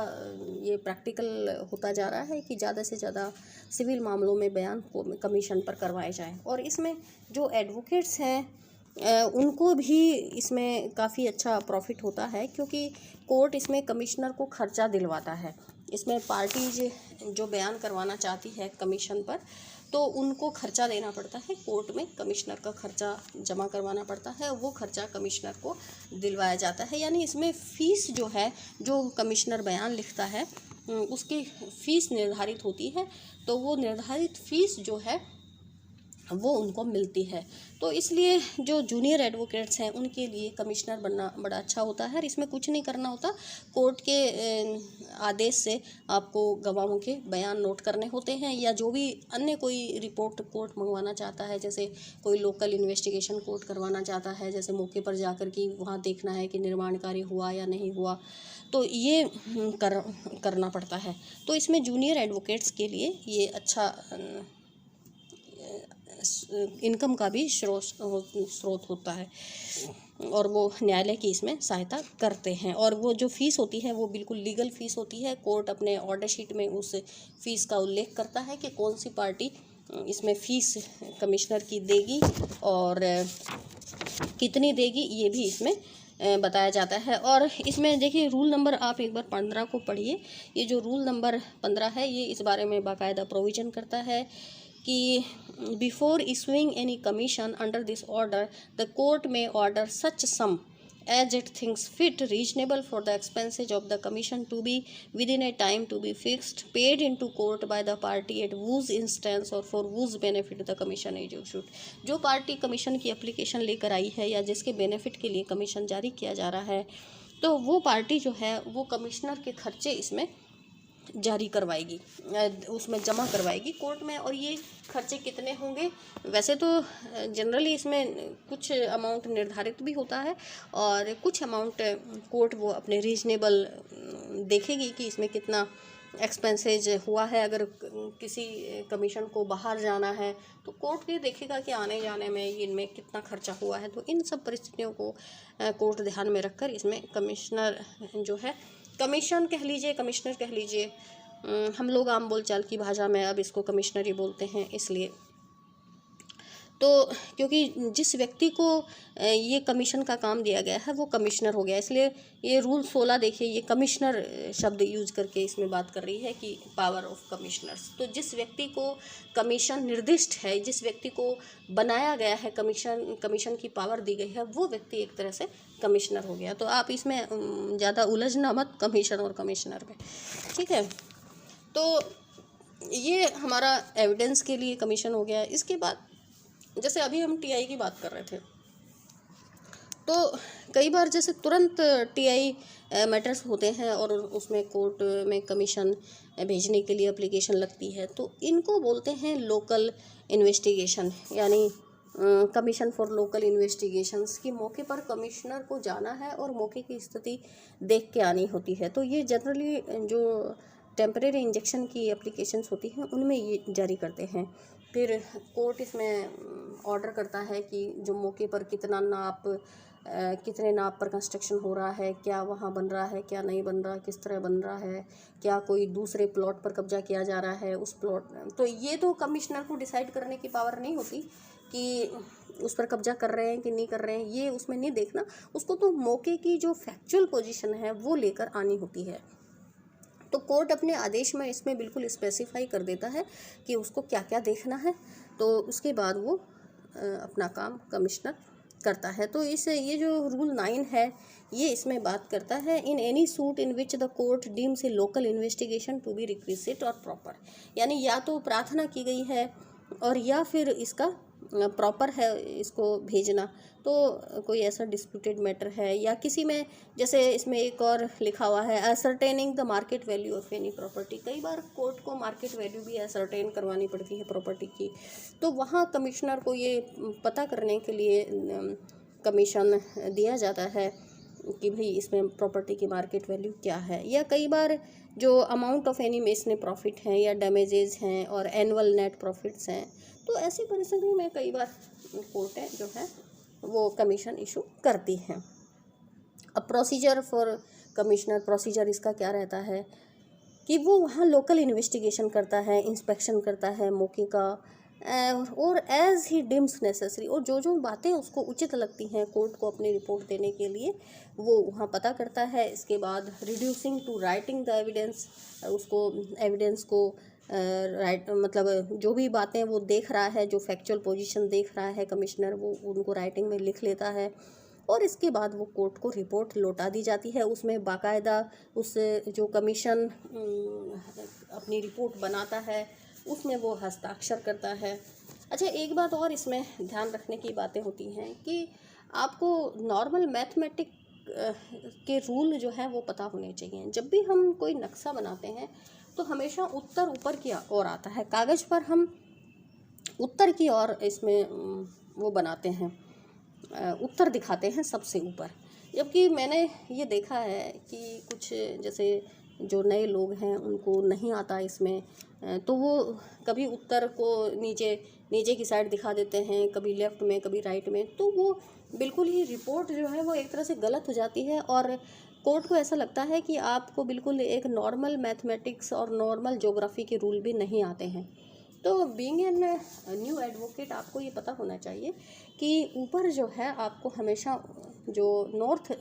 [SPEAKER 1] ये प्रैक्टिकल होता जा रहा है कि ज़्यादा से ज़्यादा सिविल मामलों में बयान को कमीशन पर करवाए जाएं। और इसमें जो एडवोकेट्स हैं उनको भी इसमें काफ़ी अच्छा प्रॉफिट होता है, क्योंकि कोर्ट इसमें कमिश्नर को खर्चा दिलवाता है। इसमें पार्टी जो बयान करवाना चाहती है कमीशन पर, तो उनको खर्चा देना पड़ता है कोर्ट में, कमिश्नर का खर्चा जमा करवाना पड़ता है, वो खर्चा कमिश्नर को दिलवाया जाता है। यानी इसमें फ़ीस जो है, जो कमिश्नर बयान लिखता है उसकी फ़ीस निर्धारित होती है, तो वो निर्धारित फ़ीस जो है वो उनको मिलती है। तो इसलिए जो जूनियर एडवोकेट्स हैं उनके लिए कमिश्नर बनना बड़ा अच्छा होता है। और इसमें कुछ नहीं करना होता, कोर्ट के आदेश से आपको गवाहों के बयान नोट करने होते हैं, या जो भी अन्य कोई रिपोर्ट कोर्ट मंगवाना चाहता है, जैसे कोई लोकल इन्वेस्टिगेशन कोर्ट करवाना चाहता है, जैसे मौके पर जाकर कि वहाँ देखना है कि निर्माण कार्य हुआ या नहीं हुआ, तो ये करना पड़ता है। तो इसमें जूनियर एडवोकेट्स के लिए ये अच्छा इनकम का भी स्रोत होता है, और वो न्यायालय की इसमें सहायता करते हैं। और वो जो फ़ीस होती है वो बिल्कुल लीगल फ़ीस होती है। कोर्ट अपने ऑर्डर शीट में उस फ़ीस का उल्लेख करता है कि कौन सी पार्टी इसमें फ़ीस कमिश्नर की देगी और कितनी देगी, ये भी इसमें बताया जाता है। और इसमें देखिए रूल नंबर, आप एक बार 15 को पढ़िए। ये जो रूल नंबर 15 है ये इस बारे में बाकायदा प्रोविज़न करता है कि before issuing any commission under this order the court may order such sum as it thinks fit reasonable for the expenses of the commission to be within a time to be fixed paid into court by the party at whose instance or for whose benefit the commission is issued। जो party commission की application लेकर आई है या जिसके benefit के लिए commission जारी किया जा रहा है, तो वो पार्टी जो है वो कमिश्नर के खर्चे इसमें जारी करवाएगी, उसमें जमा करवाएगी कोर्ट में। और ये खर्चे कितने होंगे, वैसे तो जनरली इसमें कुछ अमाउंट निर्धारित भी होता है और कुछ अमाउंट कोर्ट वो अपने रीजनेबल देखेगी कि इसमें कितना एक्सपेंसेज हुआ है। अगर किसी कमीशन को बाहर जाना है तो कोर्ट ये देखेगा कि आने जाने में इनमें कितना खर्चा हुआ है। तो इन सब परिस्थितियों को कोर्ट ध्यान में रखकर इसमें कमिश्नर जो है, कमीशन कह लीजिए, कमिश्नर कह लीजिए, हम लोग आम बोलचाल की भाषा में अब इसको कमिश्नर ही बोलते हैं। इसलिए तो क्योंकि जिस व्यक्ति को ये कमीशन का काम दिया गया है वो कमिश्नर हो गया, इसलिए ये रूल 16 देखिए, ये कमिश्नर शब्द यूज करके इसमें बात कर रही है कि पावर ऑफ कमिश्नर्स। तो जिस व्यक्ति को कमीशन निर्दिष्ट है, जिस व्यक्ति को बनाया गया है, कमीशन की पावर दी गई है, वो व्यक्ति एक तरह से कमिश्नर हो गया। तो आप इसमें ज़्यादा उलझना मत कमीशन और कमिश्नर में, ठीक है। तो ये हमारा एविडेंस के लिए कमीशन हो गया। इसके बाद जैसे अभी हम टीआई की बात कर रहे थे, तो कई बार जैसे तुरंत टीआई मैटर्स होते हैं और उसमें कोर्ट में कमीशन भेजने के लिए एप्लीकेशन लगती है, तो इनको बोलते हैं लोकल इन्वेस्टिगेशन यानी कमीशन फॉर लोकल इन्वेस्टिगेशंस की मौके पर कमिश्नर को जाना है और मौके की स्थिति देख के आनी होती है। तो ये जनरली जो टेम्परेरी इंजेक्शन की एप्लीकेशंस होती हैं उनमें ये जारी करते हैं। फिर कोर्ट इसमें ऑर्डर करता है कि जो मौके पर कितने नाप पर कंस्ट्रक्शन हो रहा है, क्या वहाँ बन रहा है, क्या नहीं बन रहा, किस तरह बन रहा है, क्या कोई दूसरे प्लॉट पर कब्जा किया जा रहा है उस प्लॉट। तो ये तो कमिश्नर को डिसाइड करने की पावर नहीं होती कि उस पर कब्जा कर रहे हैं कि नहीं कर रहे हैं, ये उसमें नहीं देखना। उसको तो मौके की जो फैक्चुअल पोजीशन है वो लेकर आनी होती है। तो कोर्ट अपने आदेश में इसमें बिल्कुल स्पेसिफाई कर देता है कि उसको क्या क्या देखना है। तो उसके बाद वो अपना काम कमिश्नर करता है। तो ये जो रूल 9 है ये इसमें बात करता है, in any suit in which the court deems a local investigation to be requisite और प्रॉपर, यानी या तो प्रार्थना की गई है और या फिर इसका प्रॉपर है इसको भेजना, तो कोई ऐसा डिस्प्यूटेड मैटर है या किसी में, जैसे इसमें एक और लिखा हुआ है ascertaining the market value of any property. कई बार कोर्ट को मार्केट वैल्यू भी असरटेन करवानी पड़ती है प्रॉपर्टी की, तो वहाँ कमिश्नर को ये पता करने के लिए कमीशन दिया जाता है कि भाई इसमें प्रॉपर्टी की मार्केट वैल्यू क्या है। या कई बार जो अमाउंट ऑफ एनी इसमें प्रॉफिट हैं या डैमेजेस हैं और एनुअल नेट प्रॉफिट्स हैं, तो ऐसी परिस्थिति में कई बार कोर्टें जो है वो कमीशन इशू करती हैं। अब प्रोसीजर फॉर कमिश्नर, प्रोसीजर इसका क्या रहता है कि वो वहाँ लोकल इन्वेस्टिगेशन करता है, इंस्पेक्शन करता है मौके का, और एज ही डिम्स नेसेसरी, और जो बातें उसको उचित लगती हैं कोर्ट को अपनी रिपोर्ट देने के लिए वो वहाँ पता करता है। इसके बाद reducing to writing the evidence, उसको एविडेंस को राइट मतलब जो भी बातें वो देख रहा है, जो फैक्चुअल पोजीशन देख रहा है कमिश्नर, वो उनको राइटिंग में लिख लेता है और इसके बाद वो कोर्ट को रिपोर्ट लौटा दी जाती है। उसमें बाकायदा उस जो कमीशन अपनी रिपोर्ट बनाता है उसमें वो हस्ताक्षर करता है। अच्छा, एक बात और इसमें ध्यान रखने की बातें होती हैं कि आपको नॉर्मल मैथमेटिक के रूल जो है वो पता होने चाहिए। जब भी हम कोई नक्शा बनाते हैं तो हमेशा उत्तर ऊपर की ओर आता है, कागज़ पर हम उत्तर की ओर इसमें वो बनाते हैं, उत्तर दिखाते हैं सबसे ऊपर। जबकि मैंने ये देखा है कि कुछ जैसे जो नए लोग हैं उनको नहीं आता इसमें, तो वो कभी उत्तर को नीचे की साइड दिखा देते हैं, कभी लेफ़्ट में कभी राइट में, तो वो बिल्कुल ही रिपोर्ट जो है वो एक तरह से गलत हो जाती है और कोर्ट को ऐसा लगता है कि आपको बिल्कुल एक नॉर्मल मैथमेटिक्स और नॉर्मल ज्योग्राफी के रूल भी नहीं आते हैं। तो बीइंग एन न्यू एडवोकेट आपको ये पता होना चाहिए कि ऊपर जो है आपको हमेशा जो नॉर्थ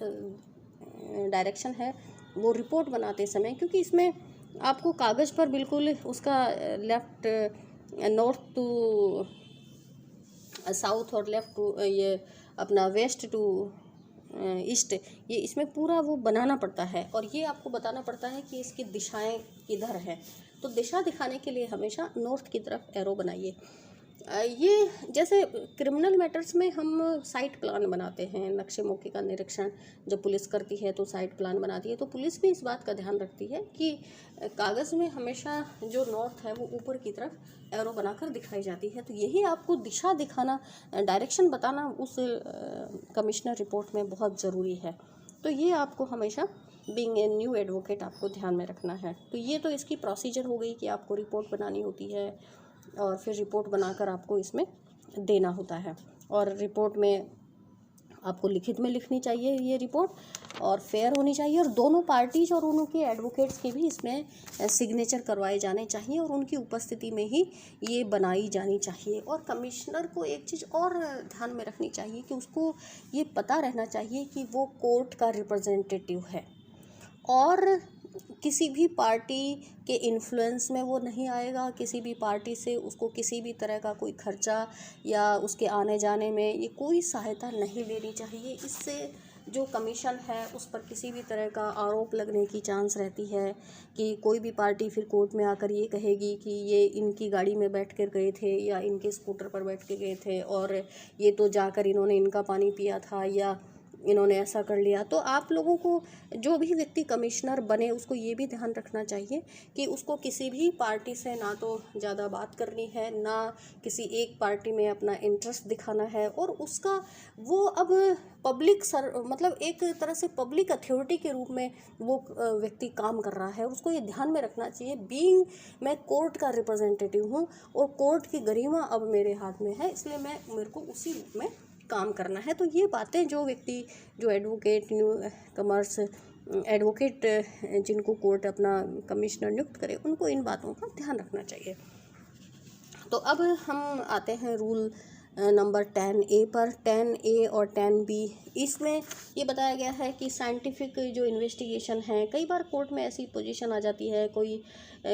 [SPEAKER 1] डायरेक्शन है वो रिपोर्ट बनाते समय, क्योंकि इसमें आपको कागज़ पर बिल्कुल उसका लेफ़्ट नॉर्थ टू साउथ और लेफ़्ट टू ये अपना वेस्ट टू ईस्ट, ये इसमें पूरा वो बनाना पड़ता है और ये आपको बताना पड़ता है कि इसकी दिशाएं किधर हैं। तो दिशा दिखाने के लिए हमेशा नॉर्थ की तरफ एरो बनाइए। ये जैसे क्रिमिनल मैटर्स में हम साइट प्लान बनाते हैं, नक्शे मौके का निरीक्षण जब पुलिस करती है तो साइट प्लान बनाती है, तो पुलिस भी इस बात का ध्यान रखती है कि कागज़ में हमेशा जो नॉर्थ है वो ऊपर की तरफ एरो बनाकर दिखाई जाती है। तो यही आपको दिशा दिखाना, डायरेक्शन बताना उस कमिश्नर रिपोर्ट में बहुत ज़रूरी है। तो ये आपको हमेशा बीइंग ए न्यू एडवोकेट आपको ध्यान में रखना है। तो ये तो इसकी प्रोसीजर हो गई कि आपको रिपोर्ट बनानी होती है और फिर रिपोर्ट बनाकर आपको इसमें देना होता है, और रिपोर्ट में आपको लिखित में लिखनी चाहिए ये रिपोर्ट और फेयर होनी चाहिए, और दोनों पार्टीज और उनके एडवोकेट्स के भी इसमें सिग्नेचर करवाए जाने चाहिए और उनकी उपस्थिति में ही ये बनाई जानी चाहिए। और कमिश्नर को एक चीज़ और ध्यान में रखनी चाहिए कि उसको ये पता रहना चाहिए कि वो कोर्ट का रिप्रेजेंटेटिव है और किसी भी पार्टी के इन्फ्लुएंस में वो नहीं आएगा, किसी भी पार्टी से उसको किसी भी तरह का कोई खर्चा या उसके आने जाने में ये कोई सहायता नहीं लेनी चाहिए। इससे जो कमीशन है उस पर किसी भी तरह का आरोप लगने की चांस रहती है कि कोई भी पार्टी फिर कोर्ट में आकर ये कहेगी कि ये इनकी गाड़ी में बैठ कर गए थे या इनके स्कूटर पर बैठ के गए थे और ये तो जाकर इन्होंने इनका पानी पिया था, या इन्होंने ऐसा कर लिया। तो आप लोगों को, जो भी व्यक्ति कमिश्नर बने, उसको ये भी ध्यान रखना चाहिए कि उसको किसी भी पार्टी से ना तो ज़्यादा बात करनी है, ना किसी एक पार्टी में अपना इंटरेस्ट दिखाना है, और उसका वो अब पब्लिक मतलब एक तरह से पब्लिक अथॉरिटी के रूप में वो व्यक्ति काम कर रहा है। उसको ये ध्यान में रखना चाहिए, बीइंग मैं कोर्ट का रिप्रेजेंटेटिव हूँ और कोर्ट की गरिमा अब मेरे हाथ में है, इसलिए मेरे को उसी रूप में काम करना है। तो ये बातें जो व्यक्ति, जो एडवोकेट, न्यू कमर्स एडवोकेट जिनको कोर्ट अपना कमिश्नर नियुक्त करे, उनको इन बातों का ध्यान रखना चाहिए। तो अब हम आते हैं रूल नंबर 10A पर। 10A और 10B, इसमें ये बताया गया है कि साइंटिफिक जो इन्वेस्टिगेशन है, कई बार कोर्ट में ऐसी पोजीशन आ जाती है,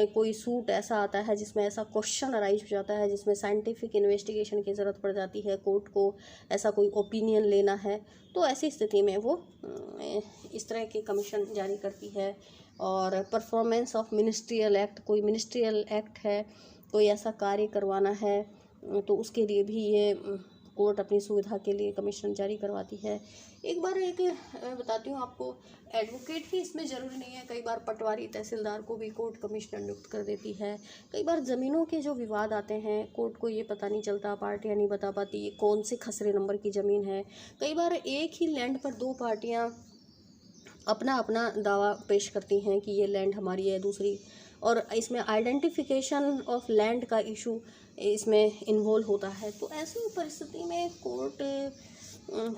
[SPEAKER 1] कोई सूट ऐसा आता है जिसमें ऐसा क्वेश्चन अराइज हो जाता है जिसमें साइंटिफिक इन्वेस्टिगेशन की ज़रूरत पड़ जाती है, कोर्ट को ऐसा कोई ओपिनियन लेना है, तो ऐसी स्थिति में वो इस तरह के कमीशन जारी करती है। और परफॉर्मेंस ऑफ मिनिस्ट्रियल एक्ट, कोई मिनिस्ट्रियल एक्ट है, कोई ऐसा कार्य करवाना है, तो उसके लिए भी ये कोर्ट अपनी सुविधा के लिए कमीशन जारी करवाती है। एक बार बताती हूँ आपको, एडवोकेट ही इसमें ज़रूरी नहीं है, कई बार पटवारी तहसीलदार को भी कोर्ट कमिश्नर नियुक्त कर देती है। कई बार ज़मीनों के जो विवाद आते हैं, कोर्ट को ये पता नहीं चलता, पार्टियाँ नहीं बता पाती ये कौन से खसरे नंबर की ज़मीन है। कई बार एक ही लैंड पर दो पार्टियाँ अपना अपना दावा पेश करती हैं कि ये लैंड हमारी है, दूसरी, और इसमें आइडेंटिफिकेशन ऑफ लैंड का इशू इसमें इन्वॉल्व होता है। तो ऐसी परिस्थिति में कोर्ट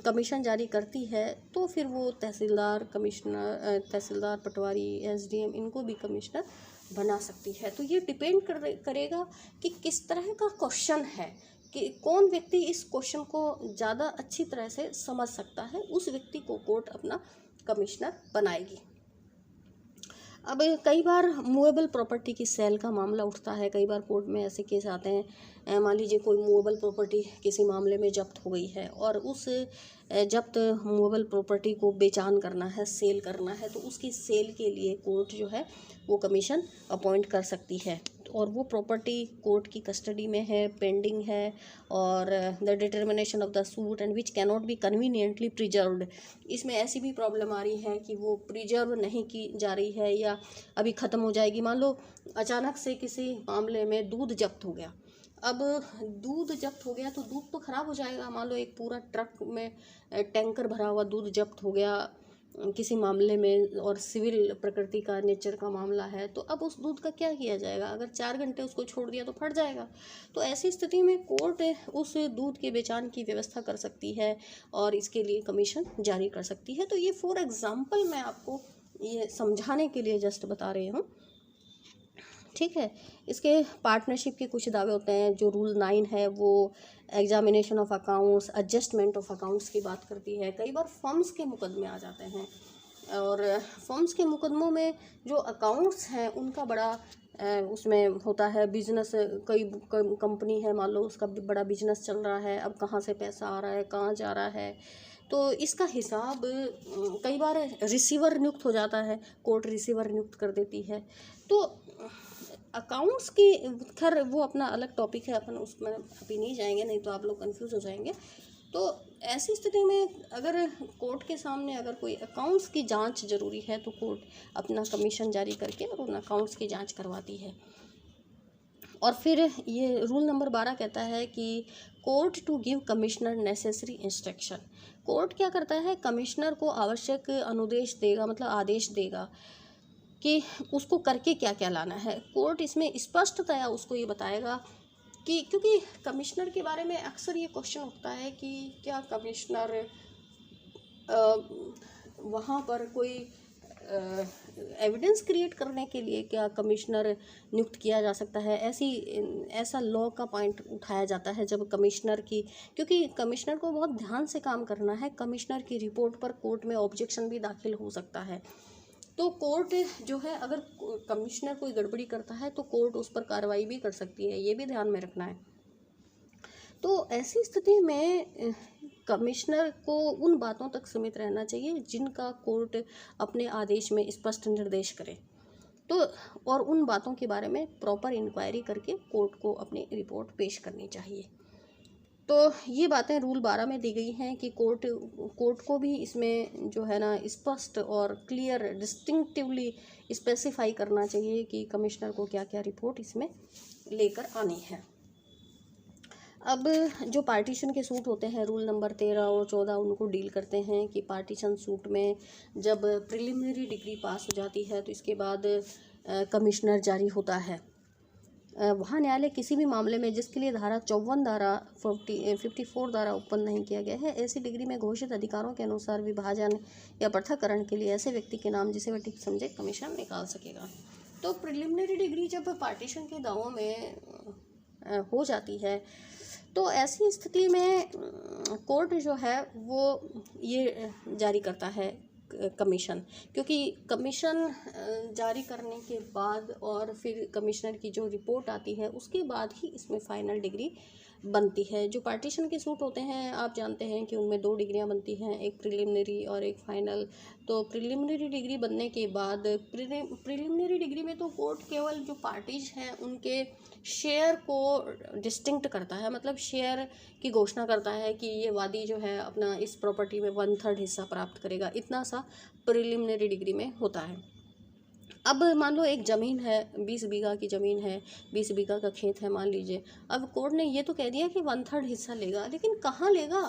[SPEAKER 1] कमीशन जारी करती है, तो फिर वो तहसीलदार, तहसीलदार, पटवारी, SDM, इनको भी कमिश्नर बना सकती है। तो ये डिपेंड करेगा कि किस तरह का क्वेश्चन है, कि कौन व्यक्ति इस क्वेश्चन को ज़्यादा अच्छी तरह से समझ सकता है, उस व्यक्ति को कोर्ट अपना कमिश्नर बनाएगी। अब कई बार मूवेबल प्रॉपर्टी की सेल का मामला उठता है, कई बार कोर्ट में ऐसे केस आते हैं, मान लीजिए कोई मूवेबल प्रॉपर्टी किसी मामले में जब्त हो गई है और उस जब्त मूवेबल प्रॉपर्टी को बेचान करना है, सेल करना है, तो उसकी सेल के लिए कोर्ट जो है वो कमीशन अपॉइंट कर सकती है, और वो प्रॉपर्टी कोर्ट की कस्टडी में है, पेंडिंग है, और the determination of the suit and which cannot be conveniently preserved, इसमें ऐसी भी प्रॉब्लम आ रही है कि वो प्रिजर्व नहीं की जा रही है या अभी ख़त्म हो जाएगी। मान लो अचानक से किसी मामले में दूध जब्त हो गया, अब दूध जब्त हो गया तो दूध तो ख़राब हो जाएगा। मान लो एक पूरा ट्रक में टैंकर भरा हुआ दूध जब्त हो गया किसी मामले में, और सिविल प्रकृति का, नेचर का मामला है, तो अब उस दूध का क्या किया जाएगा? अगर 4 घंटे उसको छोड़ दिया तो फट जाएगा। तो ऐसी स्थिति में कोर्ट उस दूध के बेचान की व्यवस्था कर सकती है और इसके लिए कमीशन जारी कर सकती है। तो ये फॉर एग्जाम्पल मैं आपको ये समझाने के लिए जस्ट बता रही हूँ, ठीक है। इसके पार्टनरशिप के कुछ दावे होते हैं। जो रूल 9 है वो examination of accounts, adjustment of accounts की बात करती है। कई बार फर्म्स के मुकदमे आ जाते हैं, और फर्म्स के मुकदमों में जो अकाउंट्स हैं उनका बड़ा उसमें होता है। बिजनेस, कोई कंपनी है, मान लो उसका बड़ा बिजनेस चल रहा है, अब कहाँ से पैसा आ रहा है, कहाँ जा रहा है, तो इसका हिसाब कई बार रिसीवर नियुक्त हो जाता है, कोर्ट रिसीवर नियुक्त कर देती है। तो अकाउंट्स की खैर वो अपना अलग टॉपिक है, अपन उसमें अभी नहीं जाएंगे, नहीं तो आप लोग कंफ्यूज हो जाएंगे। तो ऐसी स्थिति में अगर कोर्ट के सामने अगर कोई अकाउंट्स की जांच ज़रूरी है तो कोर्ट अपना कमीशन जारी करके और उन अकाउंट्स की जांच करवाती है। और फिर ये रूल नंबर 12 कहता है कि court to give commissioner necessary instruction. Court क्या करता है, कमिश्नर को आवश्यक अनुदेश देगा, मतलब आदेश देगा कि उसको करके क्या क्या लाना है। कोर्ट इसमें स्पष्टतया उसको ये बताएगा कि, क्योंकि कमिश्नर के बारे में अक्सर ये क्वेश्चन उठता है कि क्या कमिश्नर वहाँ पर कोई एविडेंस क्रिएट करने के लिए क्या कमिश्नर नियुक्त किया जा सकता है। ऐसा लॉ का पॉइंट उठाया जाता है जब कमिश्नर की, क्योंकि कमिश्नर को बहुत ध्यान से काम करना है, कमिश्नर की रिपोर्ट पर कोर्ट में ऑब्जेक्शन भी दाखिल हो सकता है। तो कोर्ट जो है, अगर कमिश्नर कोई गड़बड़ी करता है तो कोर्ट उस पर कार्रवाई भी कर सकती है, ये भी ध्यान में रखना है। तो ऐसी स्थिति में कमिश्नर को उन बातों तक सीमित रहना चाहिए जिनका कोर्ट अपने आदेश में स्पष्ट निर्देश करे, तो और उन बातों के बारे में प्रॉपर इंक्वायरी करके कोर्ट को अपनी रिपोर्ट पेश करनी चाहिए। तो ये बातें रूल 12 में दी गई हैं कि कोर्ट को भी इसमें जो है ना स्पष्ट और क्लियर डिस्टिंक्टिवली स्पेसिफाई करना चाहिए कि कमिश्नर को क्या क्या रिपोर्ट इसमें लेकर आनी है। अब जो पार्टीशन के सूट होते हैं, रूल नंबर 13 और 14 उनको डील करते हैं कि पार्टीशन सूट में जब प्रिलिमिनरी डिग्री पास हो जाती है तो इसके बाद कमिश्नर जारी होता है। वहाँ न्यायालय किसी भी मामले में जिसके लिए धारा 54 धारा 54 द्वारा उत्पन्न नहीं किया गया है, ऐसी डिग्री में घोषित अधिकारों के अनुसार विभाजन या पृथक्करण के लिए ऐसे व्यक्ति के नाम जिसे वह ठीक समझे कमीशन निकाल सकेगा। तो प्रिलिमिनरी डिग्री जब पार्टीशन के दावों में हो जाती है तो ऐसी स्थिति में कोर्ट जो है वो ये जारी करता है कमीशन, क्योंकि कमीशन जारी करने के बाद और फिर कमिश्नर की जो रिपोर्ट आती है उसके बाद ही इसमें फ़ाइनल डिग्री बनती है। जो पार्टीशन के सूट होते हैं आप जानते हैं कि उनमें 2 डिग्रियां बनती हैं, एक प्रिलिमिनरी और एक फाइनल। तो प्रिलिमिनरी डिग्री बनने के बाद प्रिलिमिनरी डिग्री में तो कोर्ट केवल जो पार्टीज हैं उनके शेयर को डिस्टिंक्ट करता है, मतलब शेयर की घोषणा करता है कि ये वादी जो है अपना इस प्रॉपर्टी में 1/3 हिस्सा प्राप्त करेगा, इतना सा प्रिलिमिनरी डिग्री में होता है। अब मान लो एक ज़मीन है, 20 बीघा की ज़मीन है, 20 बीघा का खेत है मान लीजिए। अब कोर्ट ने ये तो कह दिया कि 1/3 हिस्सा लेगा, लेकिन कहाँ लेगा?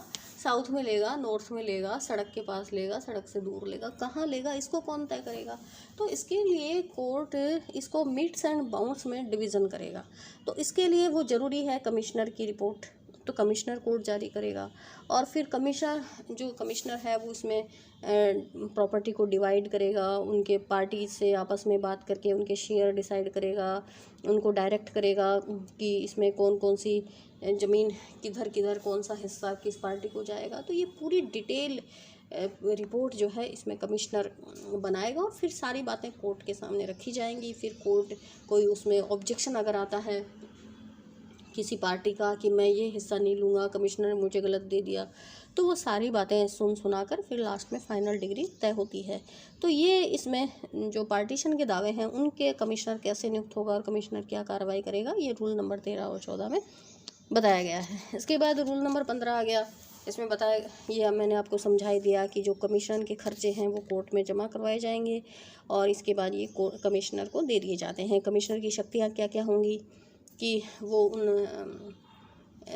[SPEAKER 1] साउथ में लेगा, नॉर्थ में लेगा, सड़क के पास लेगा, सड़क से दूर लेगा, कहाँ लेगा? इसको कौन तय करेगा? तो इसके लिए कोर्ट इसको मिड्स एंड बाउंड्स में डिवीज़न करेगा। तो इसके लिए वो ज़रूरी है कमिश्नर की रिपोर्ट, तो कमिश्नर कोर्ट जारी करेगा और फिर कमिश्नर है वो इसमें प्रॉपर्टी को डिवाइड करेगा, उनके पार्टी से आपस में बात करके उनके शेयर डिसाइड करेगा, उनको डायरेक्ट करेगा कि इसमें कौन कौन सी ज़मीन किधर किधर कौन सा हिस्सा किस पार्टी को जाएगा। तो ये पूरी डिटेल रिपोर्ट जो है इसमें कमिश्नर बनाएगा और फिर सारी बातें कोर्ट के सामने रखी जाएंगी। फिर कोर्ट कोई उसमें ऑब्जेक्शन अगर आता है किसी पार्टी का कि मैं ये हिस्सा नहीं लूँगा, कमिश्नर ने मुझे गलत दे दिया, तो वो सारी बातें सुनाकर फिर लास्ट में फ़ाइनल डिग्री तय होती है। तो ये इसमें जो पार्टीशन के दावे हैं उनके कमिश्नर कैसे नियुक्त होगा और कमिश्नर क्या कार्रवाई करेगा, ये रूल नंबर 13 और 14 में बताया गया है। इसके बाद रूल नंबर 15 आ गया। इसमें बताया, ये मैंने आपको समझा ही दिया कि जो कमीशन के खर्चे हैं वो कोर्ट में जमा करवाए जाएंगे और इसके बाद ये कमिश्नर को दे दिए जाते हैं। कमिश्नर की शक्तियाँ क्या क्या होंगी कि वो उन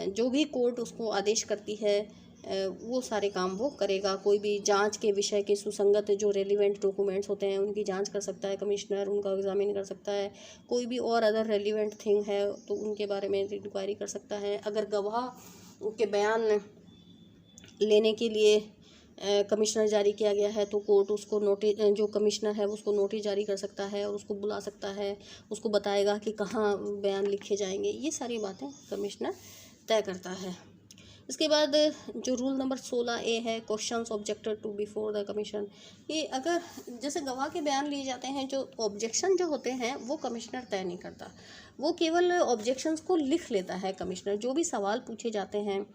[SPEAKER 1] जो भी कोर्ट उसको आदेश करती है वो सारे काम वो करेगा। कोई भी जांच के विषय के सुसंगत जो रेलिवेंट डॉक्यूमेंट्स होते हैं उनकी जांच कर सकता है कमिश्नर, उनका एग्जामिन कर सकता है। कोई भी और अदर रेलिवेंट थिंग है तो उनके बारे में इंक्वायरी कर सकता है। अगर गवाह के बयान लेने के लिए कमिश्नर जारी किया गया है तो कोर्ट उसको नोटिस, जो कमिश्नर है उसको नोटिस जारी कर सकता है और उसको बुला सकता है, उसको बताएगा कि कहाँ बयान लिखे जाएंगे। ये सारी बातें कमिश्नर तय करता है। इसके बाद जो रूल नंबर 16A है, questions objected to before the commission. ये अगर जैसे गवाह के बयान लिए जाते हैं, जो ऑब्जेक्शन जो होते हैं वो कमिश्नर तय नहीं करता, वो केवल ऑब्जेक्शंस को लिख लेता है कमिश्नर। जो भी सवाल पूछे जाते हैं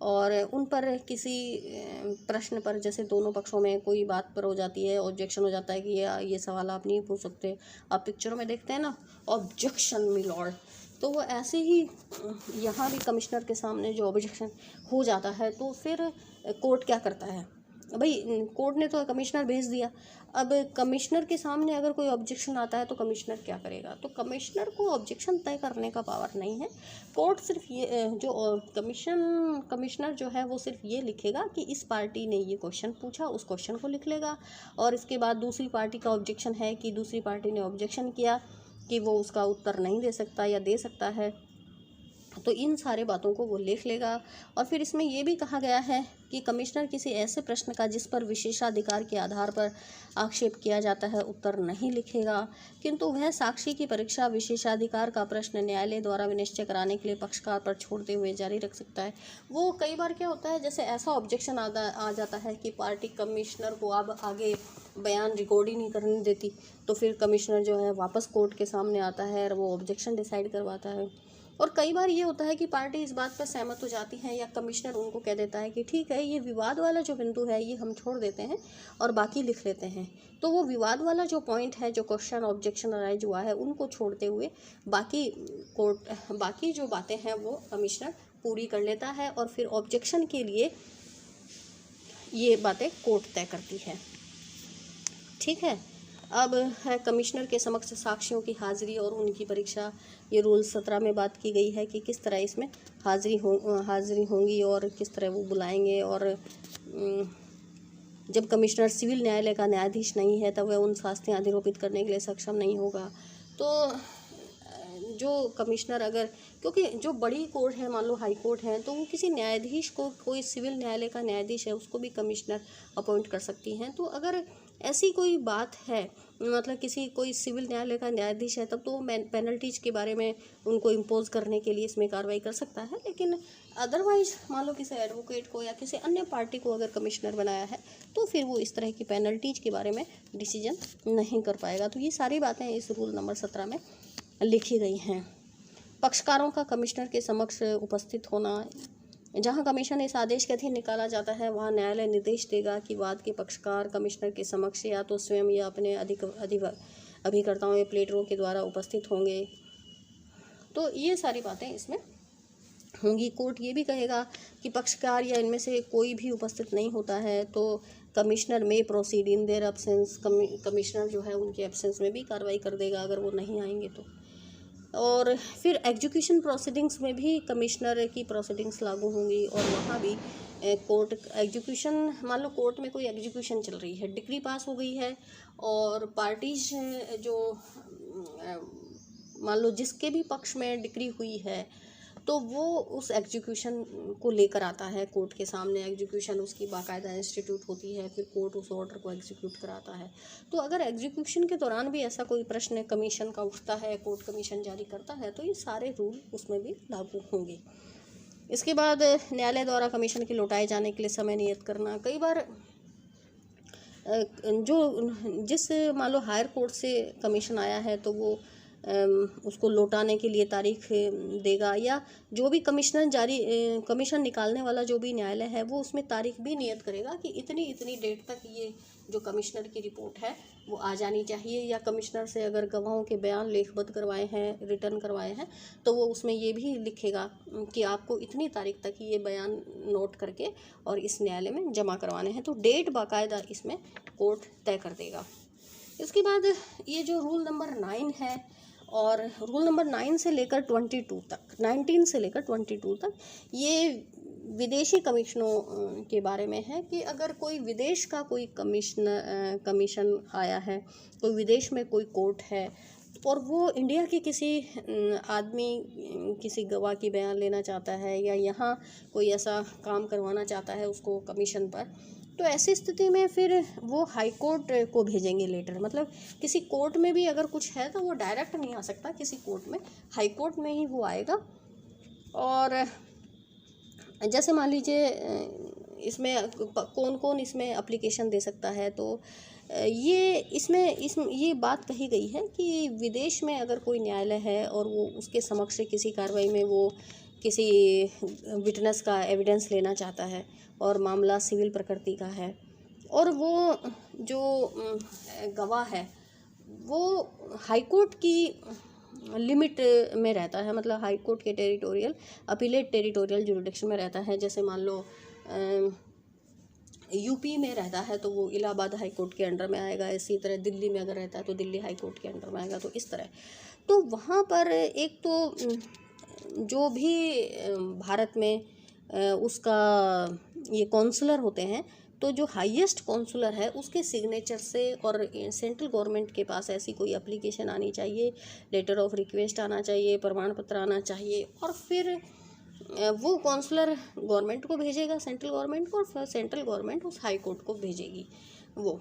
[SPEAKER 1] और उन पर किसी प्रश्न पर जैसे दोनों पक्षों में कोई बात पर हो जाती है, ऑब्जेक्शन हो जाता है कि ये सवाल आप नहीं पूछ सकते। आप पिक्चरों में देखते हैं ना, ऑब्जेक्शन मी लॉर्ड, तो वो ऐसे ही यहाँ भी कमिश्नर के सामने जो ऑब्जेक्शन हो जाता है तो फिर कोर्ट क्या करता है, भाई कोर्ट ने तो कमिश्नर भेज दिया, अब कमिश्नर के सामने अगर कोई ऑब्जेक्शन आता है तो कमिश्नर क्या करेगा? तो कमिश्नर को ऑब्जेक्शन तय करने का पावर नहीं है। कोर्ट सिर्फ ये जो कमिश्नर जो है वो सिर्फ ये लिखेगा कि इस पार्टी ने ये क्वेश्चन पूछा, उस क्वेश्चन को लिख लेगा और इसके बाद दूसरी पार्टी का ऑब्जेक्शन है कि दूसरी पार्टी ने ऑब्जेक्शन किया कि वो उसका उत्तर नहीं दे सकता या दे सकता है, तो इन सारे बातों को वो लिख लेगा। और फिर इसमें ये भी कहा गया है कि कमिश्नर किसी ऐसे प्रश्न का जिस पर विशेषाधिकार के आधार पर आक्षेप किया जाता है उत्तर नहीं लिखेगा, किंतु वह साक्षी की परीक्षा विशेषाधिकार का प्रश्न न्यायालय द्वारा विनिश्चय कराने के लिए पक्षकार पर छोड़ते हुए जारी रख सकता है। वो कई बार क्या होता है, जैसे ऐसा ऑब्जेक्शन आ जाता है कि पार्टी कमिश्नर को अब आगे बयान रिकॉर्ड ही नहीं करने देती, तो फिर कमिश्नर जो है वापस कोर्ट के सामने आता है और वो ऑब्जेक्शन डिसाइड करवाता है। और कई बार ये होता है कि पार्टी इस बात पर सहमत हो जाती है या कमिश्नर उनको कह देता है कि ठीक है, ये विवाद वाला जो बिंदु है ये हम छोड़ देते हैं और बाकी लिख लेते हैं। तो वो विवाद वाला जो पॉइंट है, जो क्वेश्चन ऑब्जेक्शन अराइज हुआ है, उनको छोड़ते हुए बाकी जो बातें हैं वो कमिश्नर पूरी कर लेता है और फिर ऑब्जेक्शन के लिए ये बातें कोर्ट तय करती है। ठीक है, अब है कमिश्नर के समक्ष साक्षियों की हाजिरी और उनकी परीक्षा। ये रूल 17 में बात की गई है कि किस तरह इसमें हाजिरी होंगी और किस तरह वो बुलाएंगे। और जब कमिश्नर सिविल न्यायालय का न्यायाधीश नहीं है तब वह उन शास्तियाँ अधिरोपित करने के लिए सक्षम नहीं होगा। तो जो कमिश्नर अगर, क्योंकि जो बड़ी कोर्ट है, मान लो हाई कोर्ट है, तो वो किसी न्यायाधीश को, कोई सिविल न्यायालय का न्यायाधीश है उसको भी कमिश्नर अपॉइंट कर सकती हैं। तो अगर ऐसी कोई बात है, मतलब कोई सिविल न्यायालय का न्यायाधीश है, तब तो पेनल्टीज के बारे में उनको इम्पोज करने के लिए इसमें कार्रवाई कर सकता है। लेकिन अदरवाइज मान लो किसी एडवोकेट को या किसी अन्य पार्टी को अगर कमिश्नर बनाया है तो फिर वो इस तरह की पेनल्टीज के बारे में डिसीजन नहीं कर पाएगा। तो ये सारी बातें इस रूल नंबर 17 में लिखी गई हैं। पक्षकारों का कमिश्नर के समक्ष उपस्थित होना। जहां कमीशन इस आदेश के अधीन निकाला जाता है वहां न्यायालय निर्देश देगा कि वाद के पक्षकार कमिश्नर के समक्ष या तो स्वयं या अपने अभिकर्ताओं या प्लेटरों के द्वारा उपस्थित होंगे। तो ये सारी बातें इसमें होंगी। कोर्ट ये भी कहेगा कि पक्षकार या इनमें से कोई भी उपस्थित नहीं होता है तो कमिश्नर में proceed in their absence. Commissioner जो है उनके एब्सेंस में भी कार्रवाई कर देगा अगर वो नहीं आएंगे तो। और फिर एग्जीक्यूशन प्रोसीडिंग्स में भी कमिश्नर की प्रोसीडिंग्स लागू होंगी और वहाँ भी कोर्ट एग्जीक्यूशन, मान लो कोर्ट में कोई एग्जीक्यूशन चल रही है, डिक्री पास हो गई है और पार्टीज जो मान लो जिसके भी पक्ष में डिक्री हुई है तो वो उस एग्जीक्यूशन को लेकर आता है कोर्ट के सामने। एग्जीक्यूशन उसकी बाकायदा इंस्टीट्यूट होती है, फिर कोर्ट उस ऑर्डर को एग्जीक्यूट कराता है। तो अगर एग्जीक्यूशन के दौरान भी ऐसा कोई प्रश्न कमीशन का उठता है, कोर्ट कमीशन जारी करता है, तो ये सारे रूल उसमें भी लागू होंगे। इसके बाद न्यायालय द्वारा कमीशन के लौटाए जाने के लिए समय नियत करना। कई बार जिस मान लो हायर कोर्ट से कमीशन आया है तो वो उसको लौटाने के लिए तारीख देगा, या जो भी कमीशन निकालने वाला जो भी न्यायालय है वो उसमें तारीख भी नियत करेगा कि इतनी इतनी डेट तक ये जो कमिश्नर की रिपोर्ट है वो आ जानी चाहिए। या कमिश्नर से अगर गवाहों के बयान लेखबद्ध करवाए हैं, रिटर्न करवाए हैं, तो वो उसमें ये भी लिखेगा कि आपको इतनी तारीख तक ये बयान नोट करके और इस न्यायालय में जमा करवाने हैं। तो डेट बाकायदा इसमें कोर्ट तय कर देगा। इसके बाद ये जो रूल नंबर 9 है, और रूल नंबर 9 से लेकर 22 तक, 19 से लेकर 22 तक ये विदेशी कमीशनों के बारे में है कि अगर कोई विदेश का कोई कमीशन आया है, कोई विदेश में कोई कोर्ट है और वो इंडिया के किसी आदमी, किसी गवाह की बयान लेना चाहता है या यहाँ कोई ऐसा काम करवाना चाहता है उसको कमीशन पर, तो ऐसी स्थिति में फिर वो हाई कोर्ट को भेजेंगे लेटर। मतलब किसी कोर्ट में भी अगर कुछ है तो वो डायरेक्ट नहीं आ सकता किसी कोर्ट में, हाई कोर्ट में ही वो आएगा। और जैसे मान लीजिए इसमें कौन कौन इसमें एप्लीकेशन दे सकता है, तो ये बात कही गई है कि विदेश में अगर कोई न्यायालय है और वो उसके समक्ष किसी कार्रवाई में वो किसी विटनेस का एविडेंस लेना चाहता है और मामला सिविल प्रकृति का है और वो जो गवाह है वो हाई कोर्ट की लिमिट में रहता है, मतलब हाई कोर्ट के अपीलेट टेरिटोरियल जुरिडिक्शन में रहता है। जैसे मान लो यूपी में रहता है तो वो इलाहाबाद हाई कोर्ट के अंडर में आएगा, इसी तरह दिल्ली में अगर रहता है तो दिल्ली हाई कोर्ट के अंडर में आएगा। तो इस तरह तो वहाँ पर एक तो जो भी भारत में उसका ये कौंसलर होते हैं, तो जो हाईएस्ट कौंसलर है उसके सिग्नेचर से और सेंट्रल गवर्नमेंट के पास ऐसी कोई एप्लीकेशन आनी चाहिए, लेटर ऑफ रिक्वेस्ट आना चाहिए, प्रमाण पत्र आना चाहिए, और फिर वो कौंसलर गवर्नमेंट को भेजेगा, सेंट्रल गवर्नमेंट को, और फिर सेंट्रल गवर्नमेंट उस हाई कोर्ट को भेजेगी वो।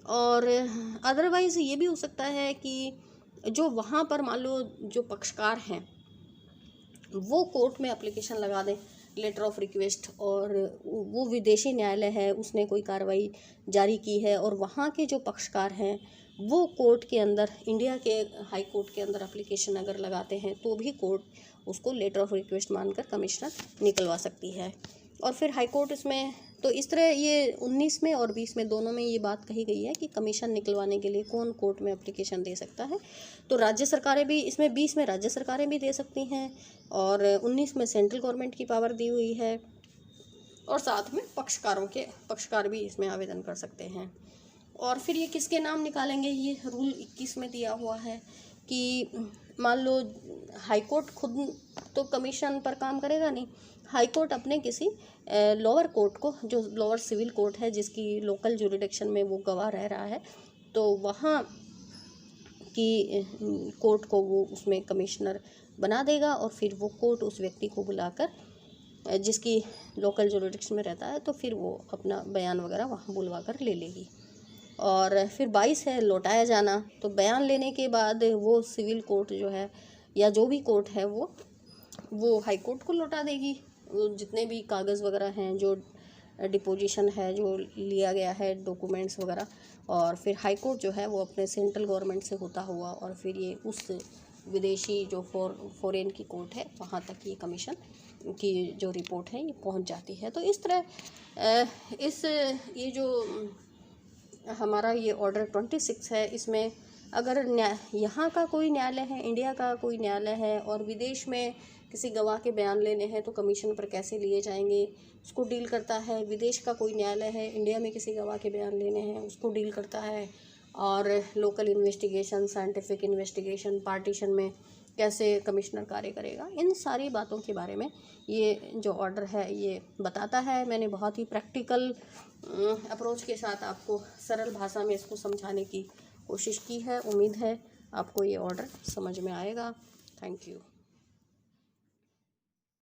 [SPEAKER 1] और अदरवाइज़ ये भी हो सकता है कि जो वहाँ पर मान लो जो पक्षकार हैं वो कोर्ट में एप्लीकेशन लगा दें, लेटर ऑफ रिक्वेस्ट, और वो विदेशी न्यायालय है उसने कोई कार्रवाई जारी की है और वहाँ के जो पक्षकार हैं वो कोर्ट के अंदर, इंडिया के हाई कोर्ट के अंदर एप्लीकेशन अगर लगाते हैं तो भी कोर्ट उसको लेटर ऑफ रिक्वेस्ट मानकर कमिश्नर निकलवा सकती है। और फिर हाई कोर्ट इसमें तो इस तरह ये 19 में और 20 में दोनों में ये बात कही गई है कि कमीशन निकलवाने के लिए कौन कोर्ट में एप्लीकेशन दे सकता है। तो राज्य सरकारें भी इसमें 20 में राज्य सरकारें भी दे सकती हैं और 19 में सेंट्रल गवर्नमेंट की पावर दी हुई है और साथ में पक्षकार भी इसमें आवेदन कर सकते हैं। और फिर ये किसके नाम निकालेंगे, ये रूल 21 में दिया हुआ है कि मान लो हाई कोर्ट खुद तो कमीशन पर काम करेगा नहीं, हाई कोर्ट अपने किसी लोअर कोर्ट को, जो लोअर सिविल कोर्ट है जिसकी लोकल जुरिडिक्शन में वो गवाह रह रहा है, तो वहाँ की कोर्ट को वो उसमें कमिश्नर बना देगा और फिर वो कोर्ट उस व्यक्ति को बुलाकर जिसकी लोकल जुरिडिक्शन में रहता है तो फिर वो अपना बयान वगैरह वहाँ बुलवा कर ले लेगी। और फिर 22 है लौटाया जाना। तो बयान लेने के बाद वो सिविल कोर्ट जो है या जो भी कोर्ट है वो हाई कोर्ट को लौटा देगी जितने भी कागज़ वगैरह हैं, जो डिपोजिशन है जो लिया गया है, डॉक्यूमेंट्स वगैरह। और फिर हाई कोर्ट जो है वो अपने सेंट्रल गवर्नमेंट से होता हुआ और फिर ये उस विदेशी जो फॉरेन की कोर्ट है वहाँ तक ये कमीशन की जो रिपोर्ट है ये पहुँच जाती है। तो इस तरह ये जो हमारा ये ऑर्डर 26 है, इसमें अगर यहाँ का कोई न्यायालय है, इंडिया का कोई न्यायालय है और विदेश में किसी गवाह के बयान लेने हैं तो कमीशन पर कैसे लिए जाएंगे उसको डील करता है। विदेश का कोई न्यायालय है, इंडिया में किसी गवाह के बयान लेने हैं उसको डील करता है। और local investigation, scientific investigation, partition में कैसे कमिश्नर कार्य करेगा, इन सारी बातों के बारे में ये जो ऑर्डर है ये बताता है। मैंने बहुत ही प्रैक्टिकल अप्रोच के साथ आपको सरल भाषा में इसको समझाने की कोशिश की है। उम्मीद है आपको ये ऑर्डर समझ में आएगा। Thank you.